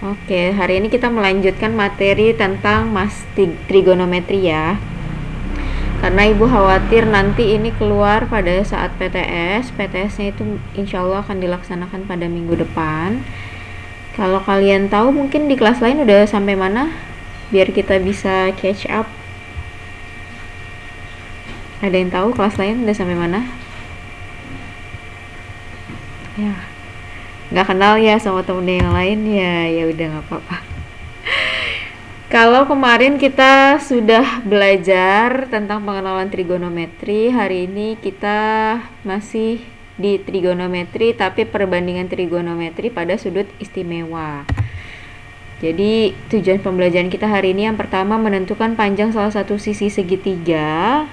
Oke, hari ini kita melanjutkan materi tentang trigonometri ya. Karena ibu khawatir nanti ini keluar pada saat PTS. PTS-nya itu insya Allah akan dilaksanakan pada minggu depan. Kalau kalian tahu mungkin di kelas lain udah sampai mana, biar kita bisa catch up. Ada yang tahu kelas lain udah sampai mana? Ya, nggak kenal ya sama temen yang lain ya udah nggak apa-apa. Kalau kemarin kita sudah belajar tentang pengenalan trigonometri, hari ini kita masih di trigonometri tapi perbandingan trigonometri pada sudut istimewa. Jadi tujuan pembelajaran kita hari ini yang pertama menentukan panjang salah satu sisi segitiga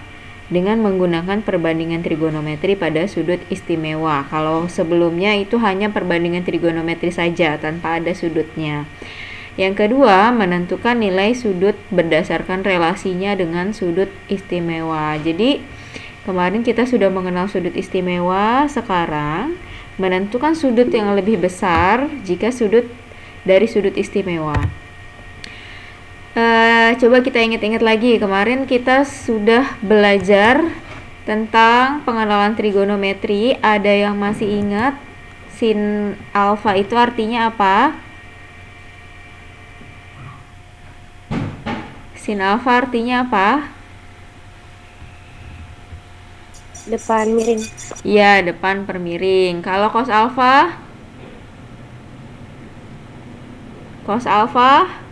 dengan menggunakan perbandingan trigonometri pada sudut istimewa. Kalau sebelumnya itu hanya perbandingan trigonometri saja tanpa ada sudutnya. Yang kedua, menentukan nilai sudut berdasarkan relasinya dengan sudut istimewa. Jadi, kemarin kita sudah mengenal sudut istimewa, sekarang menentukan sudut yang lebih besar jika dari sudut istimewa. Coba kita ingat-ingat lagi, kemarin kita sudah belajar tentang pengenalan trigonometri. Ada yang masih ingat sin alfa itu artinya apa? Sin alfa artinya apa? Depan miring. Iya, depan per miring. Kalau cos alfa? Cos alfa?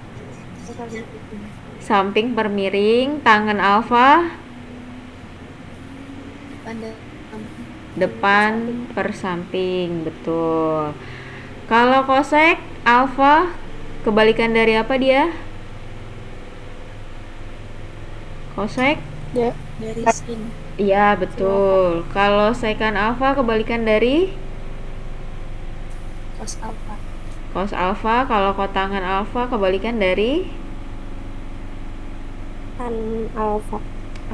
Samping per miring. Tangen alfa? Depan per samping. Betul. Kalau kosek alfa, kebalikan dari apa dia? Kosek? Ya, dari sin. Iya, betul. Kalau sekan alfa kebalikan dari Cos alfa. cos alfa. Kalau kotangan alfa kebalikan dari Tan alfa.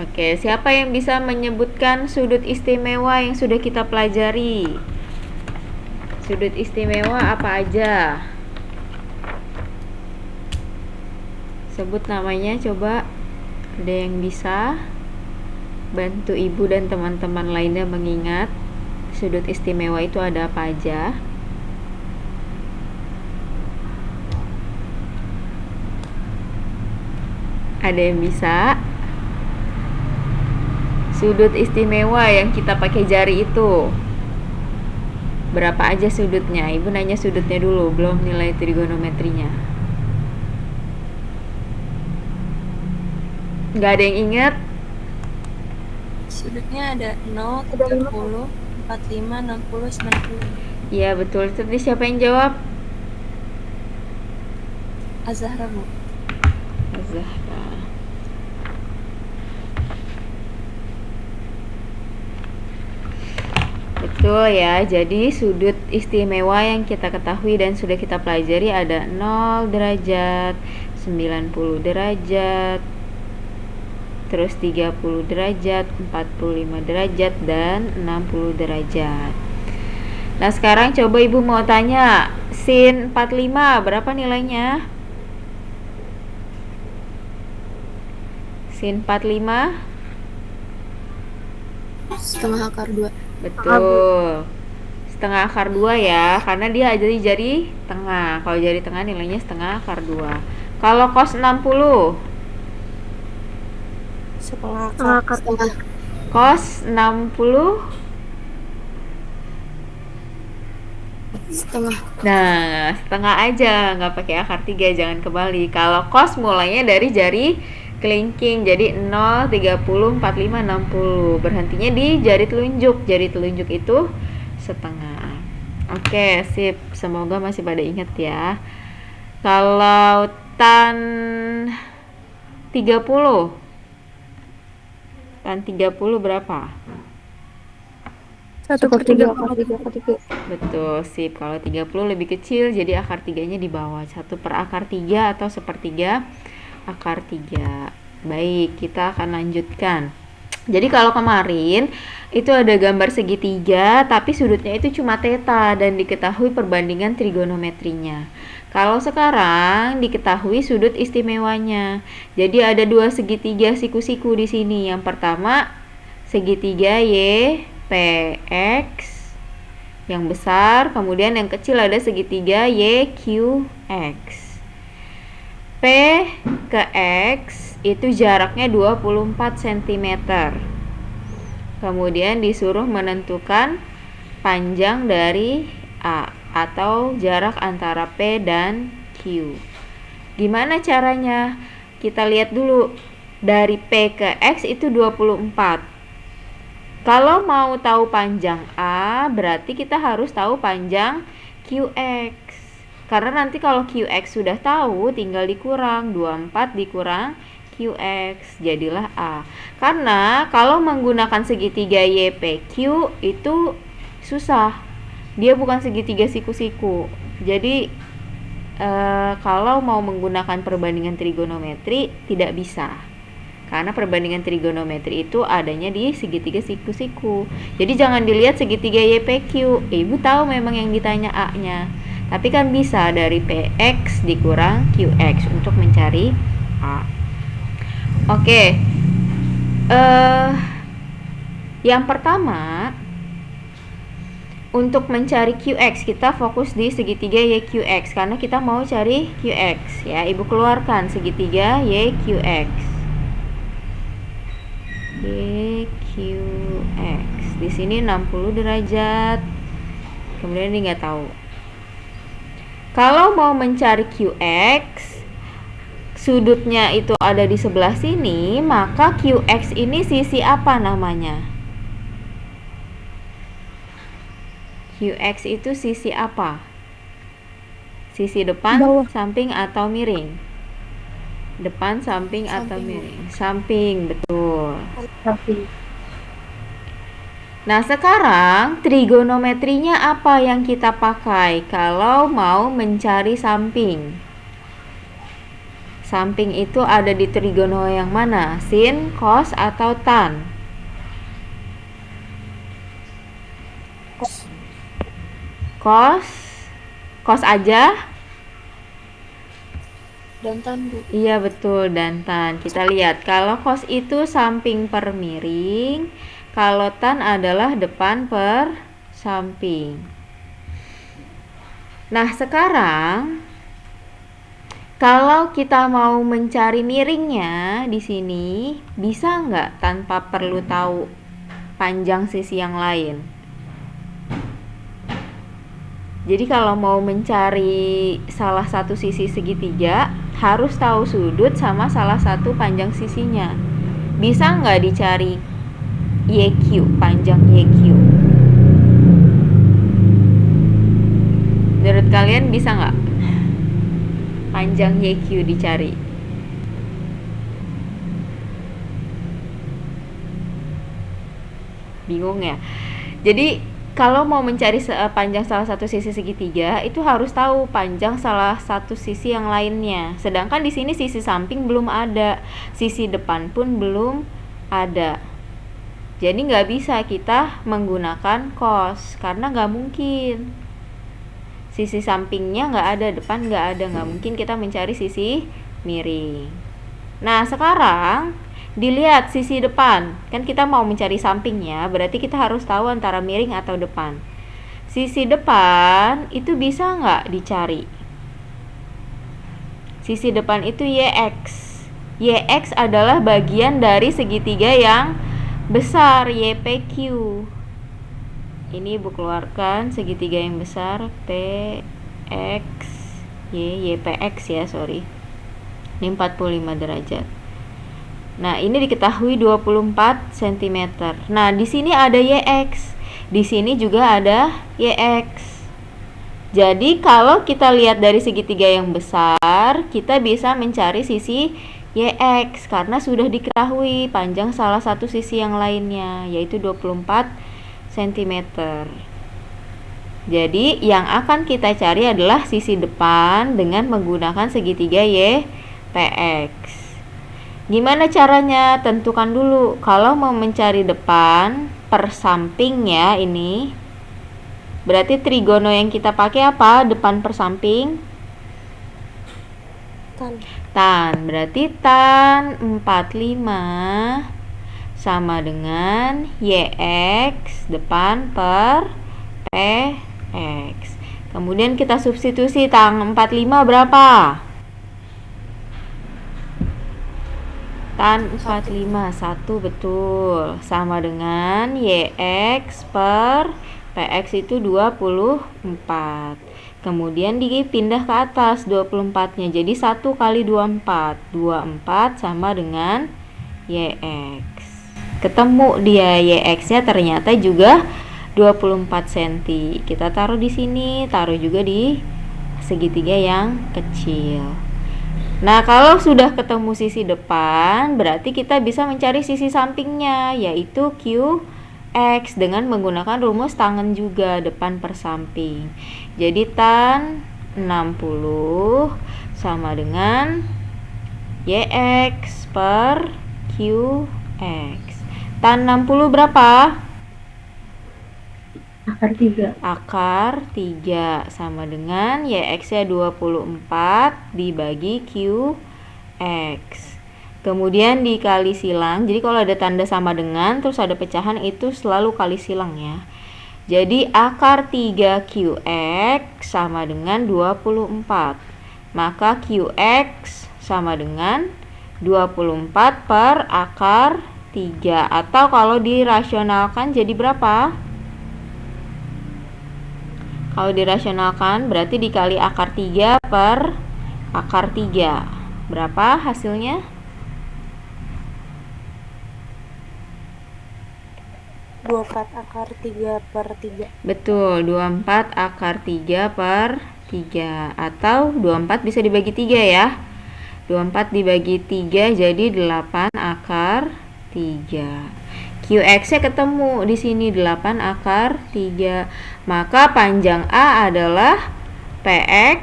Oke, siapa yang bisa menyebutkan sudut istimewa yang sudah kita pelajari? Sudut istimewa apa aja? Sebut namanya coba. Ada yang bisa bantu ibu dan teman-teman lainnya mengingat sudut istimewa itu ada apa aja? Ada yang bisa? Sudut istimewa yang kita pakai jari itu berapa aja sudutnya? Ibu nanya sudutnya dulu, belum nilai trigonometrinya. Nggak ada yang ingat? Sudutnya ada 0, 30, 45, 60, 90. Iya betul. Tadi siapa yang jawab? Azahra, Bu. Zahra. Betul ya. Jadi sudut istimewa yang kita ketahui dan sudah kita pelajari ada 0 derajat, 90 derajat, terus 30 derajat, 45 derajat, dan 60 derajat. Nah sekarang coba ibu mau tanya, sin 45 berapa nilainya? Sin 45 setengah akar 2. betul, setengah akar 2 ya, karena dia jadi jari tengah. Kalau jari tengah nilainya setengah akar 2. Kalau cos 60 Setengah akar. cos 60 Setengah. nah setengah aja, nggak pakai akar 3, jangan kebalik. Kalau cos mulainya dari jari kelingking, jadi 0, 30, 45, 60, berhentinya di jari telunjuk. Jari telunjuk itu setengah. Oke sip, semoga masih pada ingat ya. Kalau tan 30 berapa? 1/3 akar 3/3. Betul, sip. Kalau 30 lebih kecil, jadi akar 3-nya di bawah. 1 per akar 3 atau 1/3 akar 3. Baik, kita akan lanjutkan. Jadi kalau kemarin itu ada gambar segitiga tapi sudutnya itu cuma theta dan diketahui perbandingan trigonometrinya. Kalau sekarang diketahui sudut istimewanya. Jadi ada dua segitiga siku-siku di sini. Yang pertama segitiga YPX yang besar, kemudian yang kecil ada segitiga YQX. P ke X itu jaraknya 24 cm. Kemudian disuruh menentukan panjang dari A atau jarak antara P dan Q. Gimana caranya? Kita lihat dulu. Dari P ke X itu 24. Kalau mau tahu panjang A, berarti kita harus tahu panjang QX. Karena nanti kalau QX sudah tahu, tinggal dikurang 24 dikurang QX, jadilah A. Karena kalau menggunakan segitiga YPQ itu susah. Dia bukan segitiga siku-siku. Jadi kalau mau menggunakan perbandingan trigonometri tidak bisa. Karena perbandingan trigonometri itu adanya di segitiga siku-siku. Jadi jangan dilihat segitiga YPQ. Ibu tahu memang yang ditanya A-nya. Tapi kan bisa dari PX dikurang QX untuk mencari A. Oke. Yang pertama, untuk mencari QX kita fokus di segitiga YQX karena kita mau cari QX ya. Ibu keluarkan segitiga YQX. YQX di sini 60 derajat. Kemudian ini nggak tahu. Kalau mau mencari QX, sudutnya itu ada di sebelah sini, maka QX ini sisi apa namanya? QX itu sisi apa? Sisi depan, Bawah. samping, atau miring? Depan, samping, atau Samping. miring? Samping, betul. Samping. Nah, sekarang trigonometrinya apa yang kita pakai kalau mau mencari samping? Samping itu ada di trigono yang mana? Sin, cos, atau tan? Cos. Cos aja? Dan tan, Bu. Iya, betul, dan tan. Kita lihat, kalau cos itu samping per miring, kalau tan adalah depan per samping. Nah, sekarang kalau kita mau mencari miringnya di sini, bisa nggak tanpa perlu tahu panjang sisi yang lain? Jadi kalau mau mencari salah satu sisi segitiga, harus tahu sudut sama salah satu panjang sisinya. Bisa nggak dicari YQ, panjang YQ? Menurut kalian bisa nggak panjang YQ dicari? Bingung ya? Jadi kalau mau mencari panjang salah satu sisi segitiga, itu harus tahu panjang salah satu sisi yang lainnya. Sedangkan di sini sisi samping belum ada, sisi depan pun belum ada. Jadi nggak bisa kita menggunakan cos, karena nggak mungkin. Sisi sampingnya nggak ada, depan nggak mungkin kita mencari sisi miring. Nah, sekarang dilihat sisi depan, kan kita mau mencari sampingnya, berarti kita harus tahu antara miring atau depan. Sisi depan itu bisa nggak dicari? Sisi depan itu YX. YX adalah bagian dari segitiga yang besar, YPQ. Ini Ibu keluarkan segitiga yang besar, PX, YPX ya, sorry. Ini 45 derajat. Nah, ini diketahui 24 cm. Nah, di sini ada YX. Di sini juga ada YX. Jadi, kalau kita lihat dari segitiga yang besar, kita bisa mencari sisi YX karena sudah diketahui panjang salah satu sisi yang lainnya, yaitu 24 cm. Jadi, yang akan kita cari adalah sisi depan dengan menggunakan segitiga YPX. Gimana caranya? Tentukan dulu. Kalau mau mencari depan per samping ya ini. Berarti trigono yang kita pakai apa? Depan per samping? Tan. Berarti tan 45 sama dengan YX depan per PX. Kemudian kita substitusi tan 45 berapa? Tan 45 1 betul, sama dengan YX per PX itu 24. Kemudian dipindah ke atas 24-nya. Jadi 1 kali 24. 24 sama dengan YX. Ketemu dia YX-nya ternyata juga 24 cm. Kita taruh di sini, taruh juga di segitiga yang kecil. Nah, kalau sudah ketemu sisi depan, berarti kita bisa mencari sisi sampingnya, yaitu QX dengan menggunakan rumus tangen juga, depan per samping. Jadi tan 60 sama dengan YX per QX. Tan 60 berapa? Akar 3. Akar 3 sama dengan YX-nya 24 dibagi QX. Kemudian dikali silang. Jadi kalau ada tanda sama dengan terus ada pecahan itu selalu kali silang ya. Jadi akar 3 QX sama dengan 24. Maka QX sama dengan 24 per akar 3. Atau kalau dirasionalkan jadi berapa? Kalau dirasionalkan berarti dikali akar 3 per akar 3. Berapa hasilnya? 24 akar 3 per 3. Betul, 24 akar 3 per 3. Atau 24 bisa dibagi 3 ya. 24 dibagi 3 jadi 8 akar 3. QX-nya ketemu di sini 8 akar 3. Maka panjang A adalah PX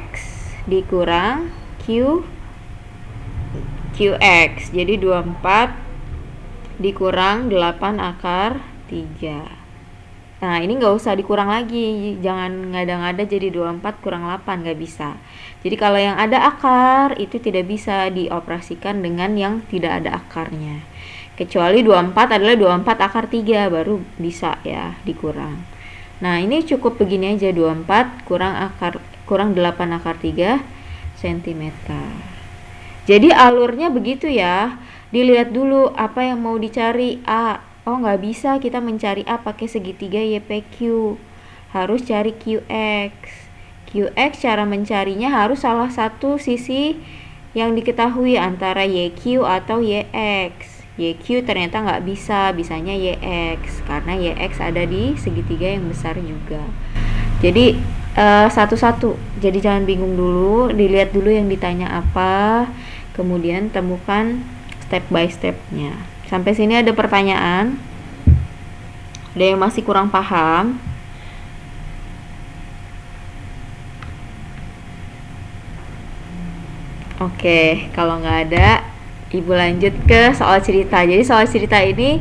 dikurang QX. Jadi 24 dikurang 8 akar 3. Nah, ini nggak usah dikurang lagi. Jangan ngada-ngada jadi 24 kurang 8, nggak bisa. Jadi kalau yang ada akar itu tidak bisa dioperasikan dengan yang tidak ada akarnya. Kecuali 24 adalah 24 akar 3 baru bisa ya dikurang. Nah, ini cukup begini aja, 24 kurang 8 akar 3 cm. Jadi alurnya begitu ya. Dilihat dulu apa yang mau dicari. A. Oh, nggak bisa kita mencari A pakai segitiga YPQ. Harus cari QX. QX cara mencarinya harus salah satu sisi yang diketahui antara YQ atau YX. YQ ternyata nggak bisa, bisanya YX karena YX ada di segitiga yang besar juga. Jadi satu-satu, jadi jangan bingung dulu, dilihat dulu yang ditanya apa, kemudian temukan step by stepnya. Sampai sini ada pertanyaan? Ada yang masih kurang paham? Oke, kalau nggak ada, Ibu lanjut ke soal cerita. Jadi soal cerita ini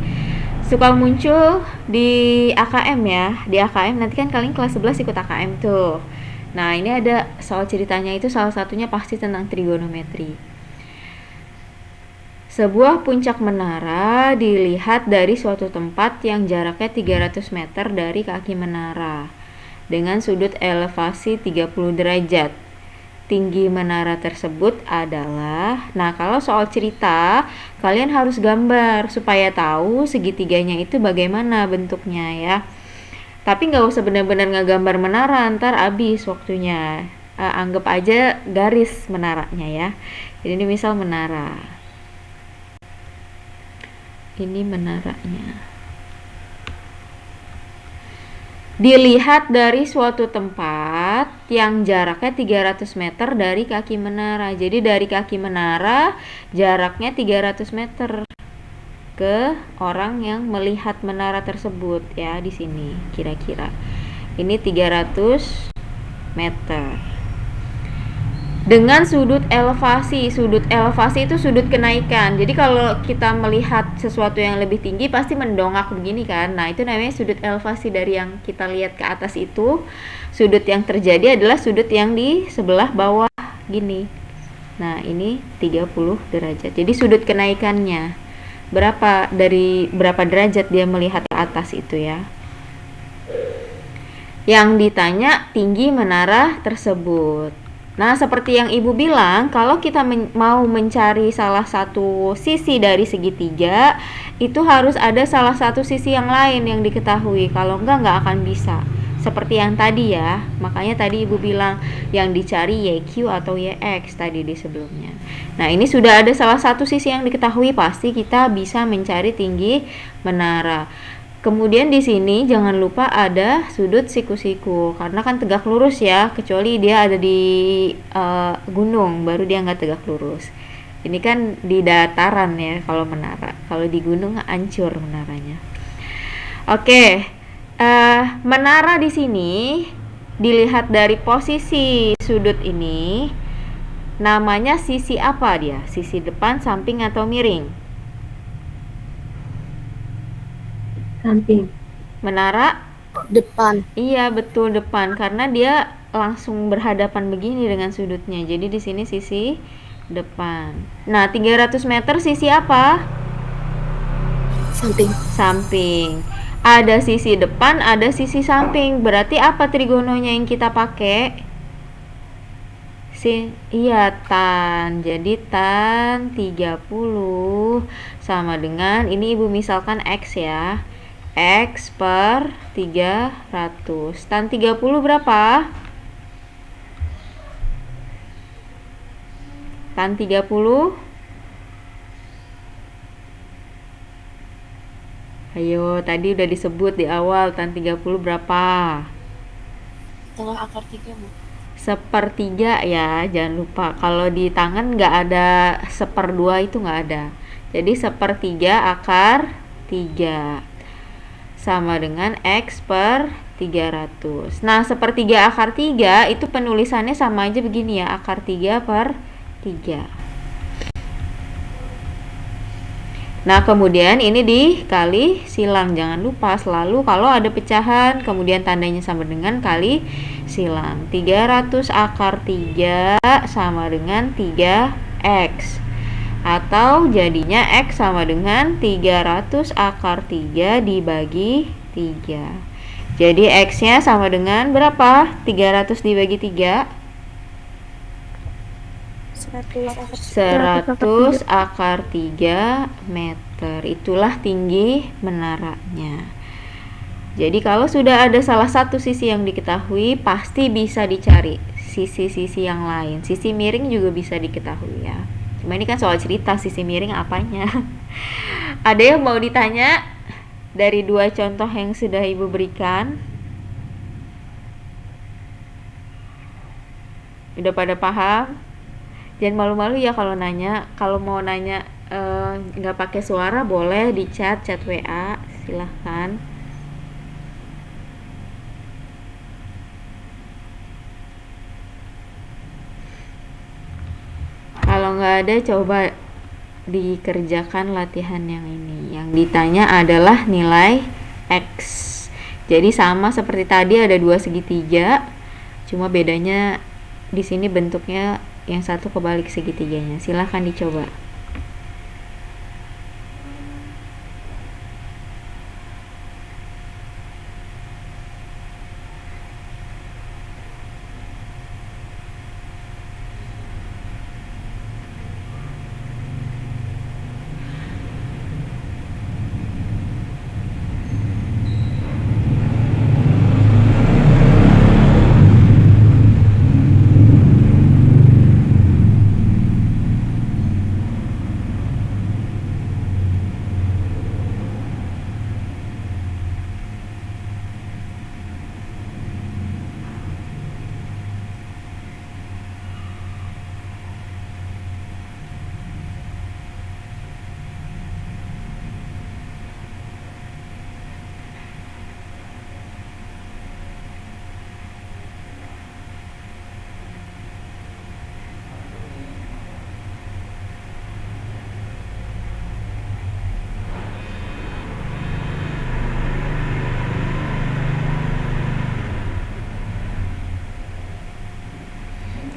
suka muncul di AKM ya. Di AKM nanti kan kalian kelas 11 ikut AKM tuh. Nah, ini ada soal ceritanya, itu salah satunya pasti tentang trigonometri. Sebuah puncak menara dilihat dari suatu tempat yang jaraknya 300 meter dari kaki menara dengan sudut elevasi 30 derajat. Tinggi menara tersebut adalah, nah kalau soal cerita kalian harus gambar supaya tahu segitiganya itu bagaimana bentuknya ya. Tapi nggak usah benar-benar ngegambar menara, ntar habis waktunya. Anggap aja garis menaranya ya. Jadi ini misal menara. Ini menaranya. Dilihat dari suatu tempat yang jaraknya 300 meter dari kaki menara. Jadi dari kaki menara jaraknya 300 meter ke orang yang melihat menara tersebut ya, di sini kira-kira. Ini 300 meter. dengan sudut elevasi. Sudut elevasi itu sudut kenaikan. Jadi kalau kita melihat sesuatu yang lebih tinggi pasti mendongak begini kan. Nah, itu namanya sudut elevasi. Dari yang kita lihat ke atas itu, sudut yang terjadi adalah sudut yang di sebelah bawah gini. Nah, ini 30 derajat. Jadi sudut kenaikannya berapa, dari berapa derajat dia melihat ke atas itu ya. Yang ditanya tinggi menara tersebut. Nah, seperti yang Ibu bilang, kalau kita mau mencari salah satu sisi dari segitiga, itu harus ada salah satu sisi yang lain yang diketahui. Kalau enggak akan bisa. Seperti yang tadi ya, makanya tadi Ibu bilang yang dicari YQ atau YX tadi di sebelumnya. Nah, ini sudah ada salah satu sisi yang diketahui, pasti kita bisa mencari tinggi menara. Kemudian di sini jangan lupa ada sudut siku-siku, karena kan tegak lurus ya, kecuali dia ada di gunung, baru dia nggak tegak lurus. Ini kan di dataran ya kalau menara, kalau di gunung hancur menaranya. Oke, menara di sini dilihat dari posisi sudut ini, namanya sisi apa dia? Sisi depan, samping, atau miring? Samping. Menara Depan. iya betul, depan, karena dia langsung berhadapan begini dengan sudutnya. Jadi di sini sisi depan. Nah, 300 meter sisi apa? Samping. Samping. Ada sisi depan, ada sisi samping. Berarti apa trigononya yang kita pakai? Iya, tan. Jadi tan 30 sama dengan, ini Ibu misalkan X ya. X per 300. Tan 30 berapa? Tan 30. Ayo, tadi udah disebut di awal, tan 30 berapa? Setengah akar 3, Bu. Sepertiga ya, jangan lupa. Kalau di tangan nggak ada seperdua, itu nggak ada. Jadi sepertiga akar 3 sama dengan X per 300. Nah, sepertiga akar 3 itu penulisannya sama aja begini ya, akar 3 per 3. Nah, kemudian ini dikali silang. Jangan lupa selalu kalau ada pecahan, kemudian tandanya sama dengan kali silang. 300 akar 3 sama dengan 3X. Atau jadinya X sama dengan 300 akar 3 dibagi 3. Jadi X-nya sama dengan berapa? 300 dibagi 3? 100 akar 3 meter. Itulah tinggi menaranya. Jadi kalau sudah ada salah satu sisi yang diketahui, pasti bisa dicari sisi-sisi yang lain. Sisi miring juga bisa diketahui ya. Cuma ini kan soal cerita, sisi miring apanya. Ada yang mau ditanya dari dua contoh yang sudah Ibu berikan? Udah pada paham? Jangan malu-malu ya kalau nanya. Kalau mau nanya nggak pakai suara boleh di chat WA, silahkan. Kalau nggak ada, coba dikerjakan latihan yang ini. Yang ditanya adalah nilai X. Jadi sama seperti tadi, ada dua segitiga, cuma bedanya di sini bentuknya yang satu kebalik segitiganya. Silahkan dicoba.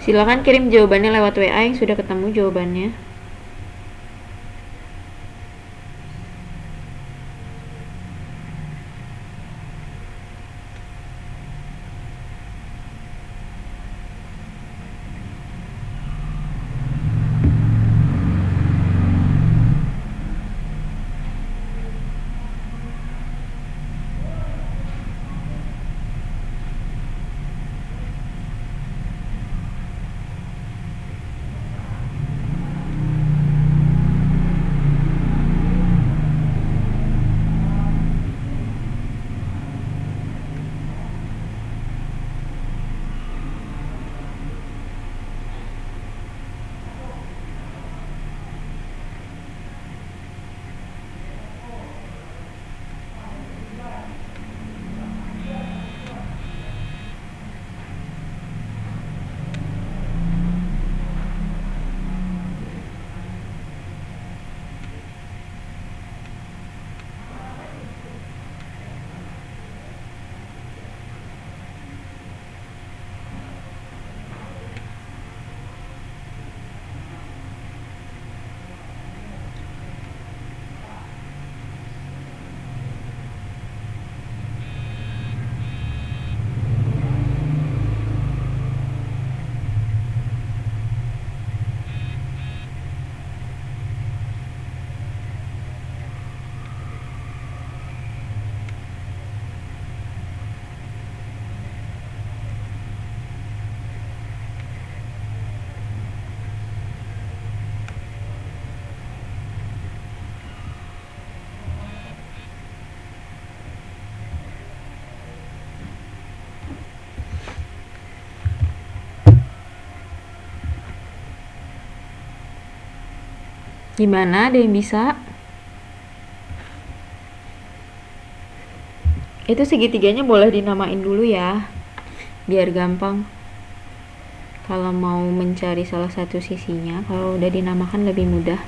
Silakan kirim jawabannya lewat WA yang sudah ketemu jawabannya. Gimana, ada yang bisa? Itu segitiganya boleh dinamain dulu ya, biar gampang kalau mau mencari salah satu sisinya. Kalau udah dinamakan lebih mudah.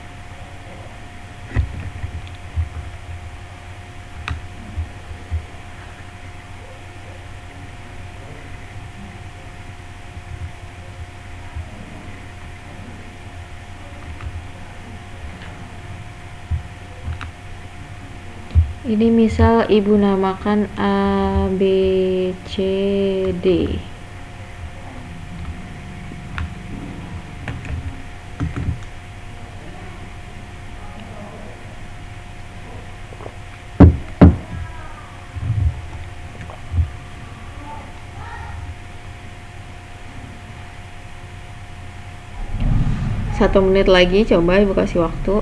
Ini misal ibu namakan A, B, C, D. Satu menit lagi, coba ibu kasih waktu.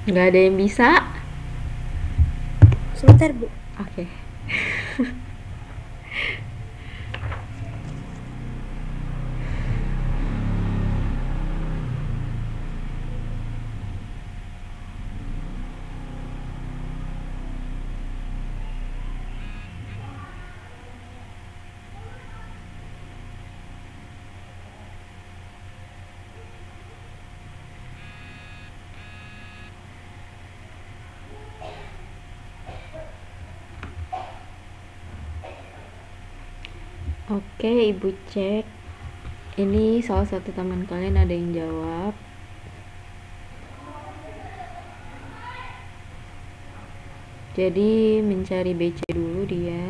Nggak ada yang bisa? Sebentar, Bu. Oke. Oke, ibu cek. Ini salah satu teman kalian ada yang jawab. Jadi mencari BC dulu dia.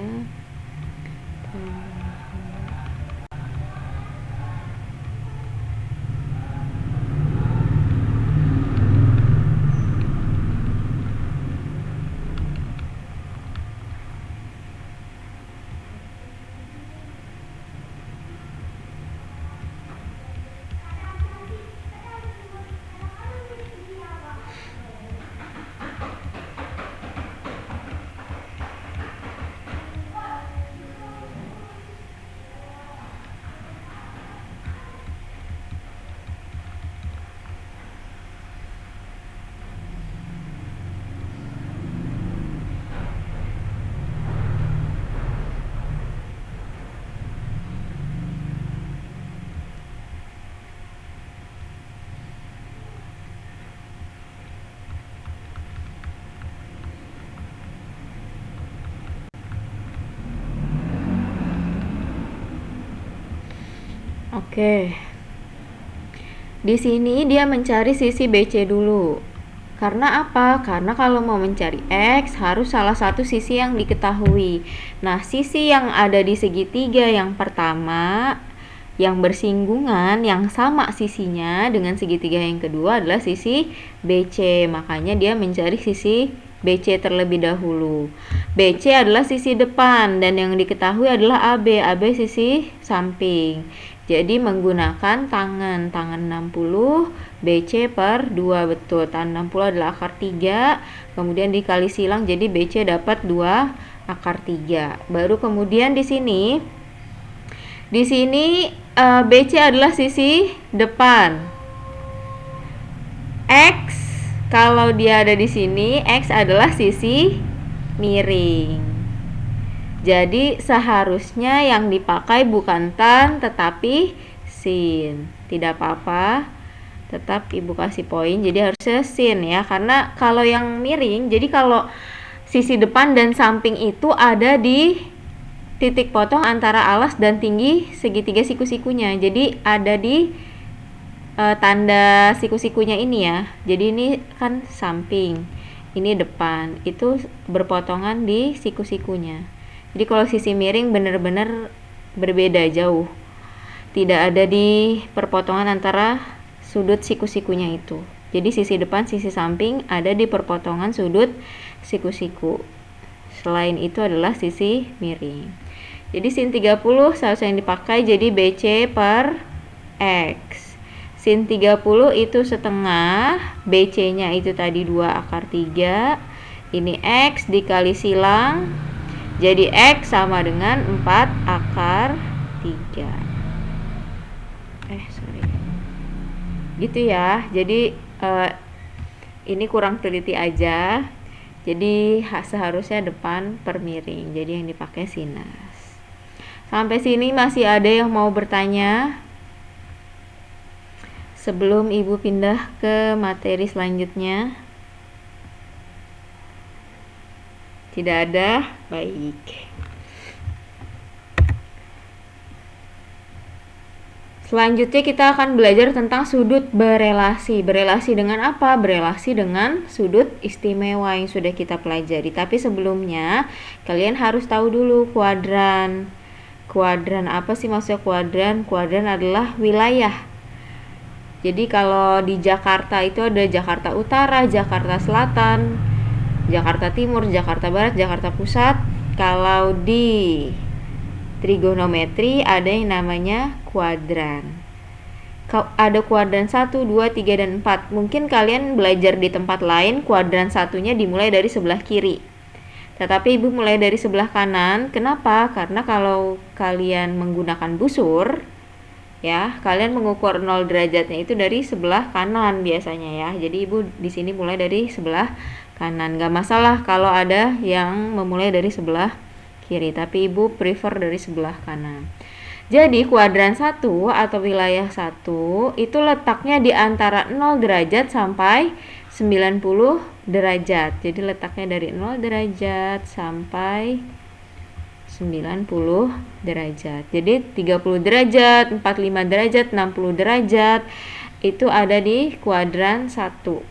Oke. Di sini dia mencari sisi BC dulu. Karena apa? Karena kalau mau mencari X harus salah satu sisi yang diketahui. Nah, sisi yang ada di segitiga yang pertama yang bersinggungan, yang sama sisinya dengan segitiga yang kedua adalah sisi BC. Makanya dia mencari sisi BC terlebih dahulu. BC adalah sisi depan dan yang diketahui adalah AB. AB sisi samping. Jadi menggunakan tangan 60, BC per 2, betul. Tangan 60 adalah akar 3, kemudian dikali silang jadi BC dapat 2 akar 3. Baru kemudian di sini BC adalah sisi depan. X kalau dia ada di sini, X adalah sisi miring. Jadi seharusnya yang dipakai bukan tan tetapi sin. Tidak apa-apa, tetap ibu kasih poin. Jadi harusnya sin ya, karena kalau yang miring, jadi kalau sisi depan dan samping itu ada di titik potong antara alas dan tinggi segitiga siku-sikunya. Jadi ada di tanda siku-sikunya ini ya. Jadi ini kan samping, ini depan, itu berpotongan di siku-sikunya. Jadi kalau sisi miring benar-benar berbeda jauh. Tidak ada di perpotongan antara sudut siku-sikunya itu. Jadi sisi depan, sisi samping ada di perpotongan sudut siku-siku. Selain itu adalah sisi miring. Jadi sin 30 seharusnya yang dipakai jadi BC per X. Sin 30 itu setengah, BC-nya itu tadi 2 akar 3. Ini X dikali silang. Jadi X sama dengan 4 akar 3. Gitu ya. Jadi ini kurang teliti aja. Jadi seharusnya depan per miring. Jadi yang dipakai sinus. Sampai sini masih ada yang mau bertanya? Sebelum ibu pindah ke materi selanjutnya. Tidak ada? Baik. Selanjutnya kita akan belajar tentang sudut berelasi. Berelasi dengan apa? Berelasi dengan sudut istimewa yang sudah kita pelajari. Tapi sebelumnya kalian harus tahu dulu kuadran. Kuadran apa sih maksudnya kuadran? Kuadran adalah wilayah. Jadi kalau di Jakarta itu ada Jakarta Utara, Jakarta Selatan, Jakarta Timur, Jakarta Barat, Jakarta Pusat. Kalau di trigonometri ada yang namanya kuadran. Ada kuadran 1, 2, 3, dan 4. Mungkin kalian belajar di tempat lain kuadran satunya dimulai dari sebelah kiri. Tetapi ibu mulai dari sebelah kanan. Kenapa? Karena kalau kalian menggunakan busur, ya, kalian mengukur 0 derajatnya itu dari sebelah kanan biasanya ya. Jadi ibu di sini mulai dari sebelah kanan. Gak masalah kalau ada yang memulai dari sebelah kiri, tapi ibu prefer dari sebelah kanan. Jadi kuadran 1 atau wilayah 1 itu letaknya di antara 0 derajat sampai 90 derajat. Jadi letaknya dari 0 derajat sampai 90 derajat. Jadi 30 derajat, 45 derajat, 60 derajat itu ada di kuadran 1.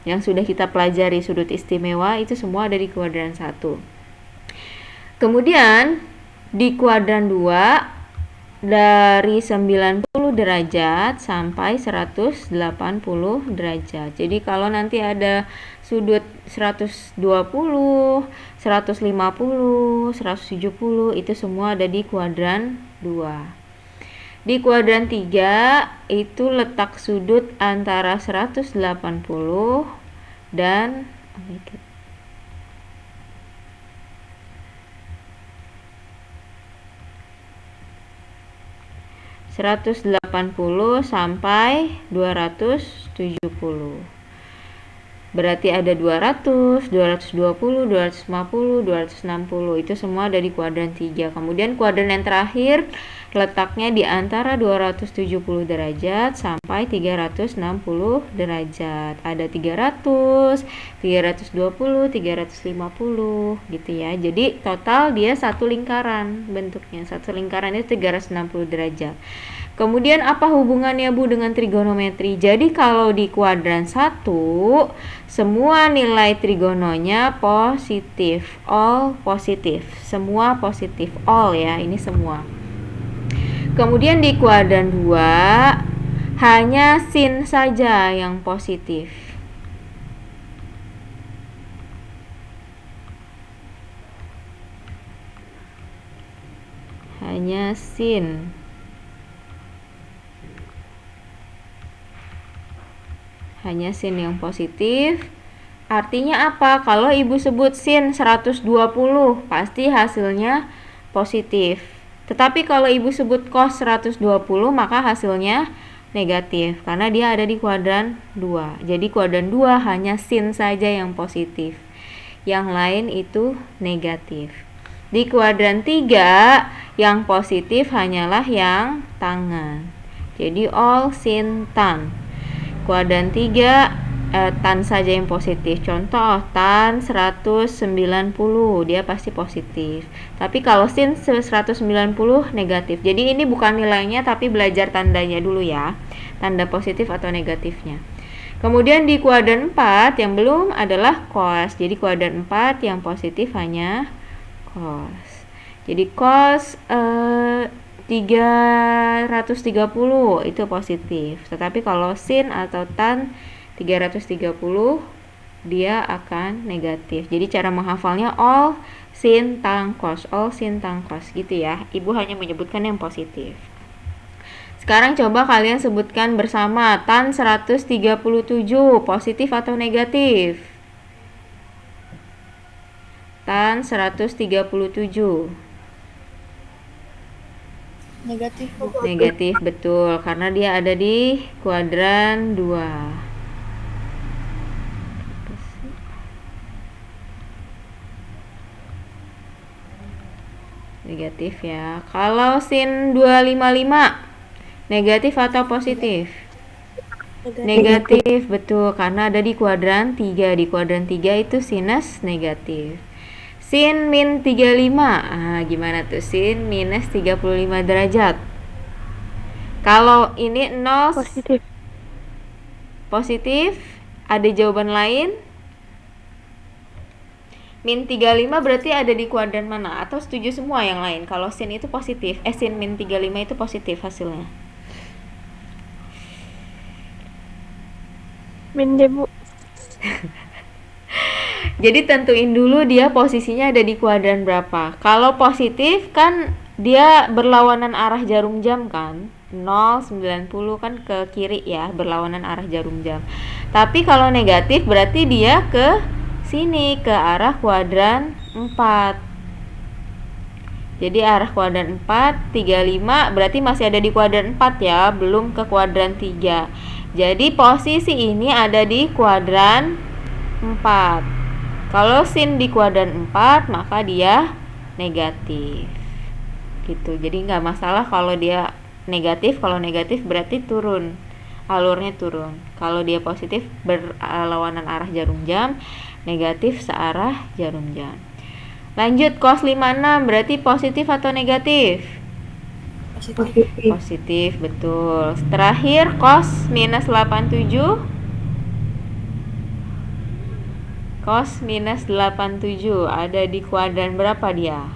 Yang sudah kita pelajari sudut istimewa itu semua ada di kuadran 1. Kemudian di kuadran 2 dari 90 derajat sampai 180 derajat. Jadi kalau nanti ada sudut 120, 150, 170 itu semua ada di kuadran 2. Di kuadran 3 itu letak sudut antara 180 dan 180 sampai 270. Berarti ada 200, 220, 250, 260. Itu semua dari kuadran 3. Kemudian kuadran yang terakhir letaknya di antara 270 derajat sampai 360 derajat. Ada 300, 320, 350 gitu ya. Jadi total dia satu lingkaran bentuknya. Satu lingkaran itu 360 derajat. Kemudian apa hubungannya Bu dengan trigonometri? Jadi kalau di kuadran 1 semua nilai trigononya positif, all positif, semua positif, all ya, ini semua. Kemudian di kuadran 2 hanya sin saja yang positif. Hanya sin. Hanya sin yang positif. Artinya apa? Kalau Ibu sebut sin 120, pasti hasilnya positif. Tetapi kalau Ibu sebut cos 120, maka hasilnya negatif karena dia ada di kuadran 2. Jadi kuadran 2 hanya sin saja yang positif. Yang lain itu negatif. Di kuadran 3 yang positif hanyalah yang tangan. Jadi all sin tan. Kuadran 3 tan saja yang positif. Contoh tan 190, dia pasti positif. Tapi kalau sin 190 negatif. Jadi ini bukan nilainya tapi belajar tandanya dulu ya. Tanda positif atau negatifnya. Kemudian di kuadran 4 yang belum adalah cos. Jadi kuadran 4 yang positif hanya cos. Jadi cos 330 itu positif. Tetapi kalau sin atau tan 330 dia akan negatif. Jadi cara menghafalnya all sin tan cos, all sin tan cos gitu ya. Ibu hanya menyebutkan yang positif. Sekarang coba kalian sebutkan bersama tan 137 positif atau negatif? Tan 137 Negatif, Bu. negatif, betul, karena dia ada di kuadran 2. Negatif ya. Kalau sin 255 negatif atau positif? Negatif, betul, karena ada di kuadran 3. Di kuadran 3 itu sinus negatif. Sin min 35. Gimana tuh sin minus 35 derajat? Kalau ini 0 Positif. positif, ada jawaban lain? Min 35 berarti ada di kuadran mana? Atau setuju semua yang lain? Kalau sin itu positif, sin min 35 itu positif hasilnya. Min deh, Bu. Jadi tentuin dulu dia posisinya ada di kuadran berapa. Kalau positif kan dia berlawanan arah jarum jam kan. 0, 90 kan ke kiri ya, berlawanan arah jarum jam. Tapi kalau negatif berarti dia ke sini, ke arah kuadran 4. Jadi arah kuadran 4, 35 berarti masih ada di kuadran 4 ya, belum ke kuadran 3. Jadi posisi ini ada di kuadran 4. Kalau sin di kuadran 4 maka dia negatif. Gitu. Jadi nggak masalah kalau dia negatif. Kalau negatif berarti turun, alurnya turun. Kalau dia positif berlawanan arah jarum jam, negatif searah jarum jam. Lanjut cos 56 berarti positif atau negatif? Positif. Positif, betul. Terakhir cos minus 87. Cos minus 87 ada di kuadran berapa dia?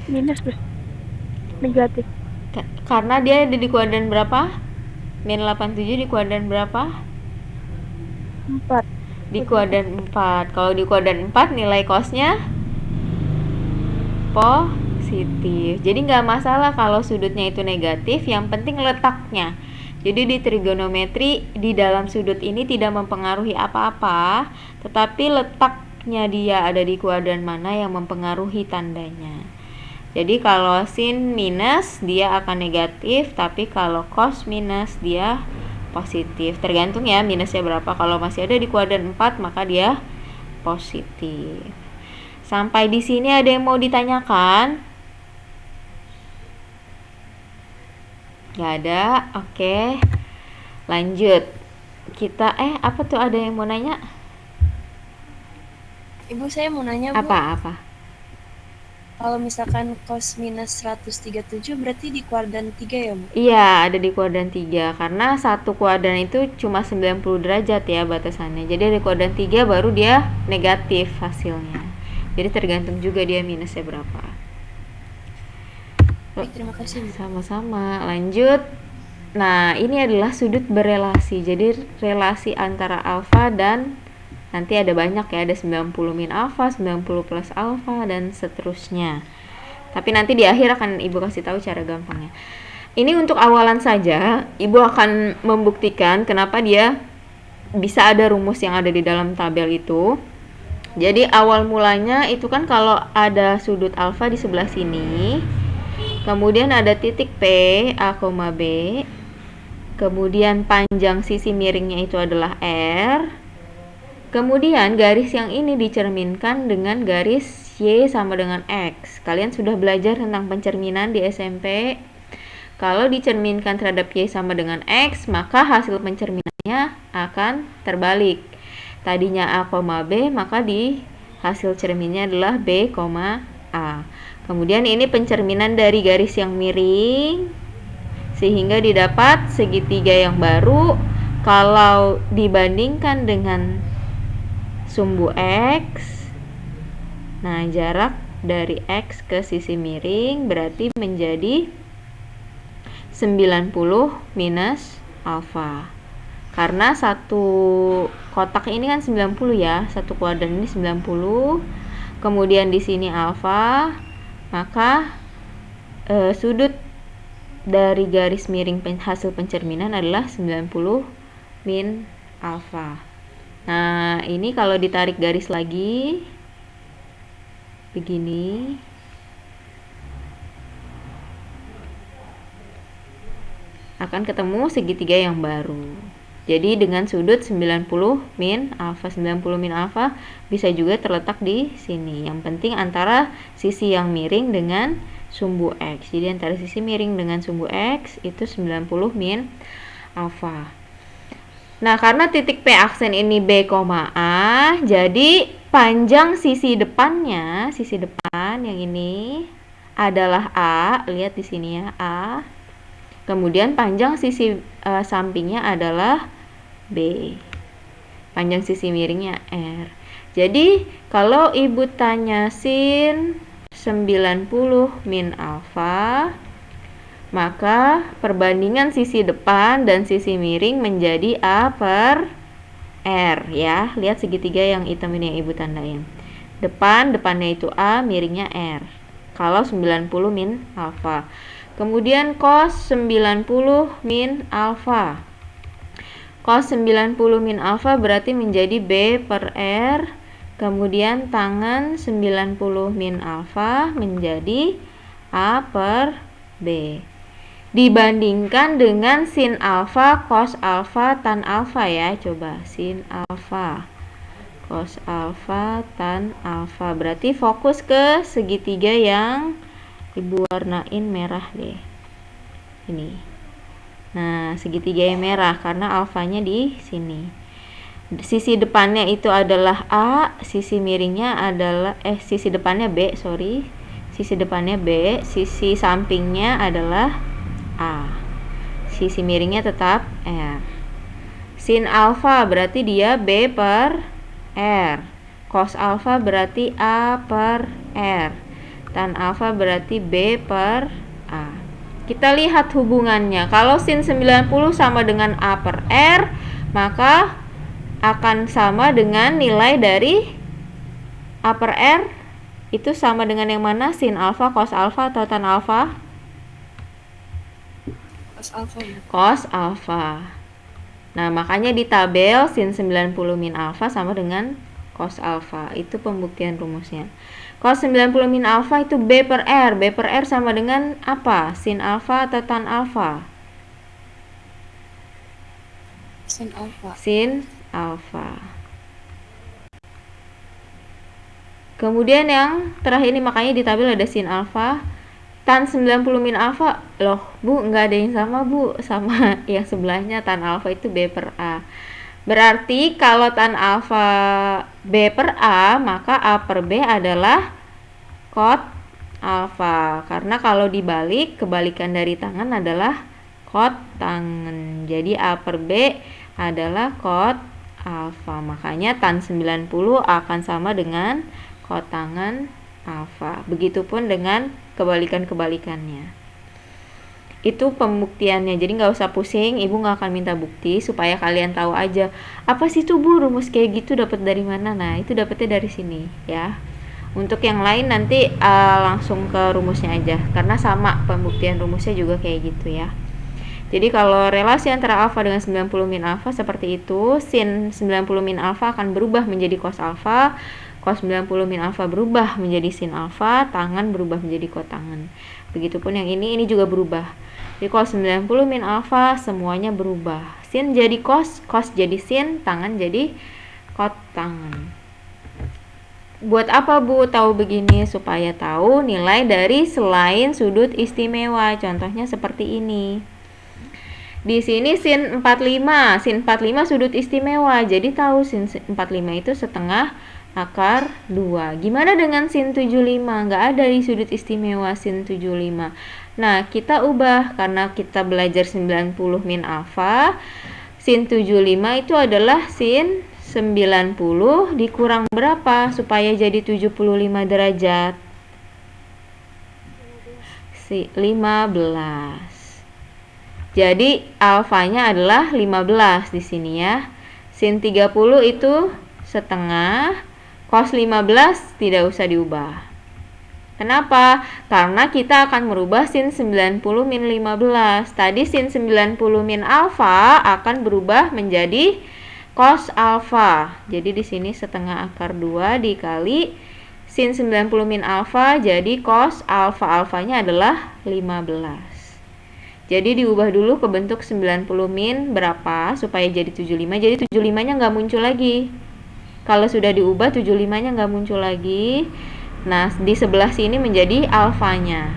Minus, Bu. Negatif. Karena dia ada di kuadran berapa? Min 87 di kuadran berapa? 4. Di kuadran 4. Kalau di kuadran 4 nilai cosnya positif. Jadi nggak masalah kalau sudutnya itu negatif, yang penting letaknya. Jadi di trigonometri di dalam sudut ini tidak mempengaruhi apa-apa, tetapi letaknya dia ada di kuadran mana yang mempengaruhi tandanya. Jadi kalau sin minus dia akan negatif, tapi kalau cos minus dia positif. Tergantung ya minusnya berapa. Kalau masih ada di kuadran 4 maka dia positif. Sampai di sini ada yang mau ditanyakan? Gak ada. Oke. Lanjut. Kita apa tuh, ada yang mau nanya? Ibu, saya mau nanya, Bu. Apa? Kalau misalkan cos minus 137 berarti di kuadran 3 ya, Bu? Iya, ada di kuadran 3 karena satu kuadran itu cuma 90 derajat ya batasannya. Jadi di kuadran 3 baru dia negatif hasilnya. Jadi tergantung juga dia minusnya berapa. Baik, terima kasih, Bu. Sama-sama. Lanjut. Nah, ini adalah sudut berelasi. Jadi relasi antara alfa dan nanti ada banyak ya, ada 90 min alfa, 90 plus alfa, dan seterusnya. Tapi nanti di akhir akan Ibu kasih tahu cara gampangnya. Ini untuk awalan saja, Ibu akan membuktikan kenapa dia bisa ada rumus yang ada di dalam tabel itu. Jadi awal mulanya itu kan kalau ada sudut alfa di sebelah sini, kemudian ada titik P, A, B, kemudian panjang sisi miringnya itu adalah R. Kemudian garis yang ini dicerminkan dengan garis Y sama dengan X. Kalian sudah belajar tentang pencerminan di SMP. Kalau dicerminkan terhadap Y sama dengan X, maka hasil pencerminannya akan terbalik. Tadinya A, B, maka di hasil cerminnya adalah B, A. Kemudian ini pencerminan dari garis yang miring, sehingga didapat segitiga yang baru. Kalau dibandingkan dengan sumbu X, nah jarak dari X ke sisi miring berarti menjadi 90 minus alfa. Karena satu kotak ini kan 90 ya, satu kuadran ini 90. Kemudian di sini alfa, maka sudut dari garis miring hasil pencerminan adalah 90 min alfa. Nah, ini kalau ditarik garis lagi begini, akan ketemu segitiga yang baru. Jadi dengan sudut 90 min alfa, 90 min alfa bisa juga terletak di sini. Yang penting antara sisi yang miring dengan sumbu X. Jadi antara sisi miring dengan sumbu X itu 90 min alfa. Nah, karena titik P aksen ini B, A, jadi panjang sisi depannya, sisi depan yang ini adalah A, lihat di sini ya, A. Kemudian panjang sisi sampingnya adalah B. Panjang sisi miringnya R. Jadi, kalau Ibu tanya sin 90 min alfa, maka perbandingan sisi depan dan sisi miring menjadi A per R ya. Lihat segitiga yang hitam ini yang Ibu tandain. Depannya itu A, miringnya R. Kalau 90 min alfa. Kemudian cos 90 min alfa. Cos 90 min alfa berarti menjadi B per R. Kemudian tangan 90 min alfa menjadi A per B. Dibandingkan dengan sin alfa, cos alfa, tan alfa ya. Coba sin alfa, cos alfa, tan alfa. Berarti fokus ke segitiga yang Ibu warnain merah deh. Ini. Nah, segitiga yang merah karena alfanya di sini. Sisi depannya itu adalah A, sisi miringnya adalah sisi depannya B, sorry. Sisi depannya B, sisi sampingnya adalah A. Sisi miringnya tetap R. Sin alfa berarti dia B per R. Cos alfa berarti A per R. Tan alfa berarti B per A. Kita lihat hubungannya. Kalau sin 90 sama dengan A per R, maka akan sama dengan nilai dari A per R. Itu sama dengan yang mana? Sin alfa, cos alfa, atau tan alfa? Cos alfa. Nah, makanya di tabel sin 90 min alfa sama dengan cos alfa. Itu pembuktian rumusnya. Cos 90 min alfa itu B per R. B per R sama dengan apa? Sin alfa atau tan alfa? Sin alfa. Sin alfa. Kemudian yang terakhir ini, makanya di tabel ada sin alfa. Tan 90 min alfa, loh Bu, nggak ada yang sama Bu, sama yang sebelahnya tan alfa itu B per A. Berarti kalau tan alfa B per A, maka A per B adalah kot alfa. Karena kalau dibalik, kebalikan dari tangan adalah kot tangan. Jadi A per B adalah kot alfa. Makanya tan 90 akan sama dengan kot tangan alfa. Begitupun dengan kebalikan-kebalikannya. Itu pembuktiannya, jadi nggak usah pusing, ibu nggak akan minta bukti, supaya kalian tahu aja apa sih tuh Bu, rumus kayak gitu dapat dari mana. Nah itu dapatnya dari sini ya. Untuk yang lain nanti langsung ke rumusnya aja, karena sama pembuktian rumusnya juga kayak gitu ya. Jadi kalau relasi antara alfa dengan 90 min alfa seperti itu, sin 90 min alfa akan berubah menjadi cos alfa, cos 90 min alfa berubah menjadi sin alfa, tangan berubah menjadi kotangan. Begitupun yang ini juga berubah. Jadi cos 90 min alfa semuanya berubah. Sin jadi cos, cos jadi sin, tangan jadi kotangan. Buat apa Bu tahu begini? Supaya tahu nilai dari selain sudut istimewa. Contohnya seperti ini. Di sini sin 45, sin 45 sudut istimewa. Jadi tahu sin 45 itu setengah akar 2. Gimana dengan sin 75? Nggak ada di sudut istimewa sin 75. Nah, kita ubah karena kita belajar 90 min alfa. Sin 75 itu adalah sin 90 dikurang berapa supaya jadi 75 derajat? 15. Jadi alfanya adalah 15 di sini ya. Sin 30 itu setengah, cos 15 tidak usah diubah. Kenapa? Karena kita akan merubah sin 90 min 15. Tadi sin 90 min alfa akan berubah menjadi cos alfa. Jadi di sini setengah akar 2 dikali sin 90 min alfa, jadi cos alfa-alfanya adalah 15. Jadi diubah dulu ke bentuk 90 min berapa supaya jadi 75. Jadi 75-nya nggak muncul lagi. Kalau sudah diubah 75-nya nggak muncul lagi. Nah, di sebelah sini menjadi alfanya.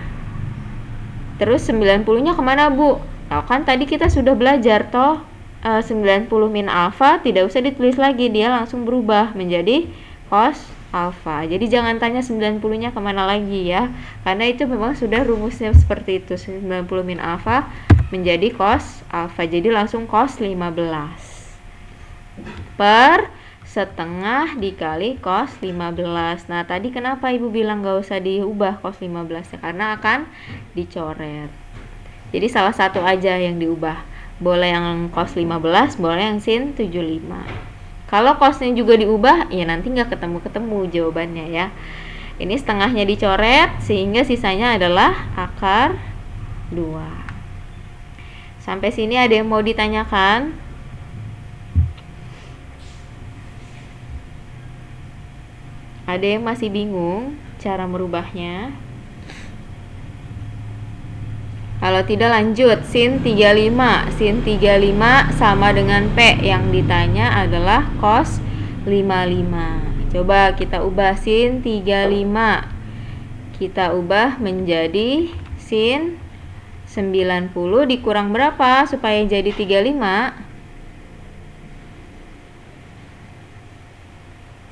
Terus 90-nya kemana Bu? Nah, kan tadi kita sudah belajar toh 90 min alfa tidak usah ditulis lagi, dia langsung berubah menjadi cos alfa. Jadi jangan tanya 90-nya kemana lagi ya, karena itu memang sudah rumusnya seperti itu. 90 min alfa menjadi cos alfa, jadi langsung cos 15 per setengah dikali cos 15. Nah tadi kenapa ibu bilang gak usah diubah cos 15 ya? Karena akan dicoret. Jadi salah satu aja yang diubah, boleh yang cos 15, boleh yang sin 75. Kalau cosnya juga diubah, ya nanti nggak ketemu-ketemu jawabannya ya. Ini setengahnya dicoret, sehingga sisanya adalah akar 2. Sampai sini ada yang mau ditanyakan? Ada yang masih bingung cara merubahnya? Kalau tidak lanjut, sin 35. Sin 35 sama dengan P, yang ditanya adalah cos 55. Coba kita ubah sin 35. Kita ubah menjadi sin 90 dikurang berapa supaya jadi 35?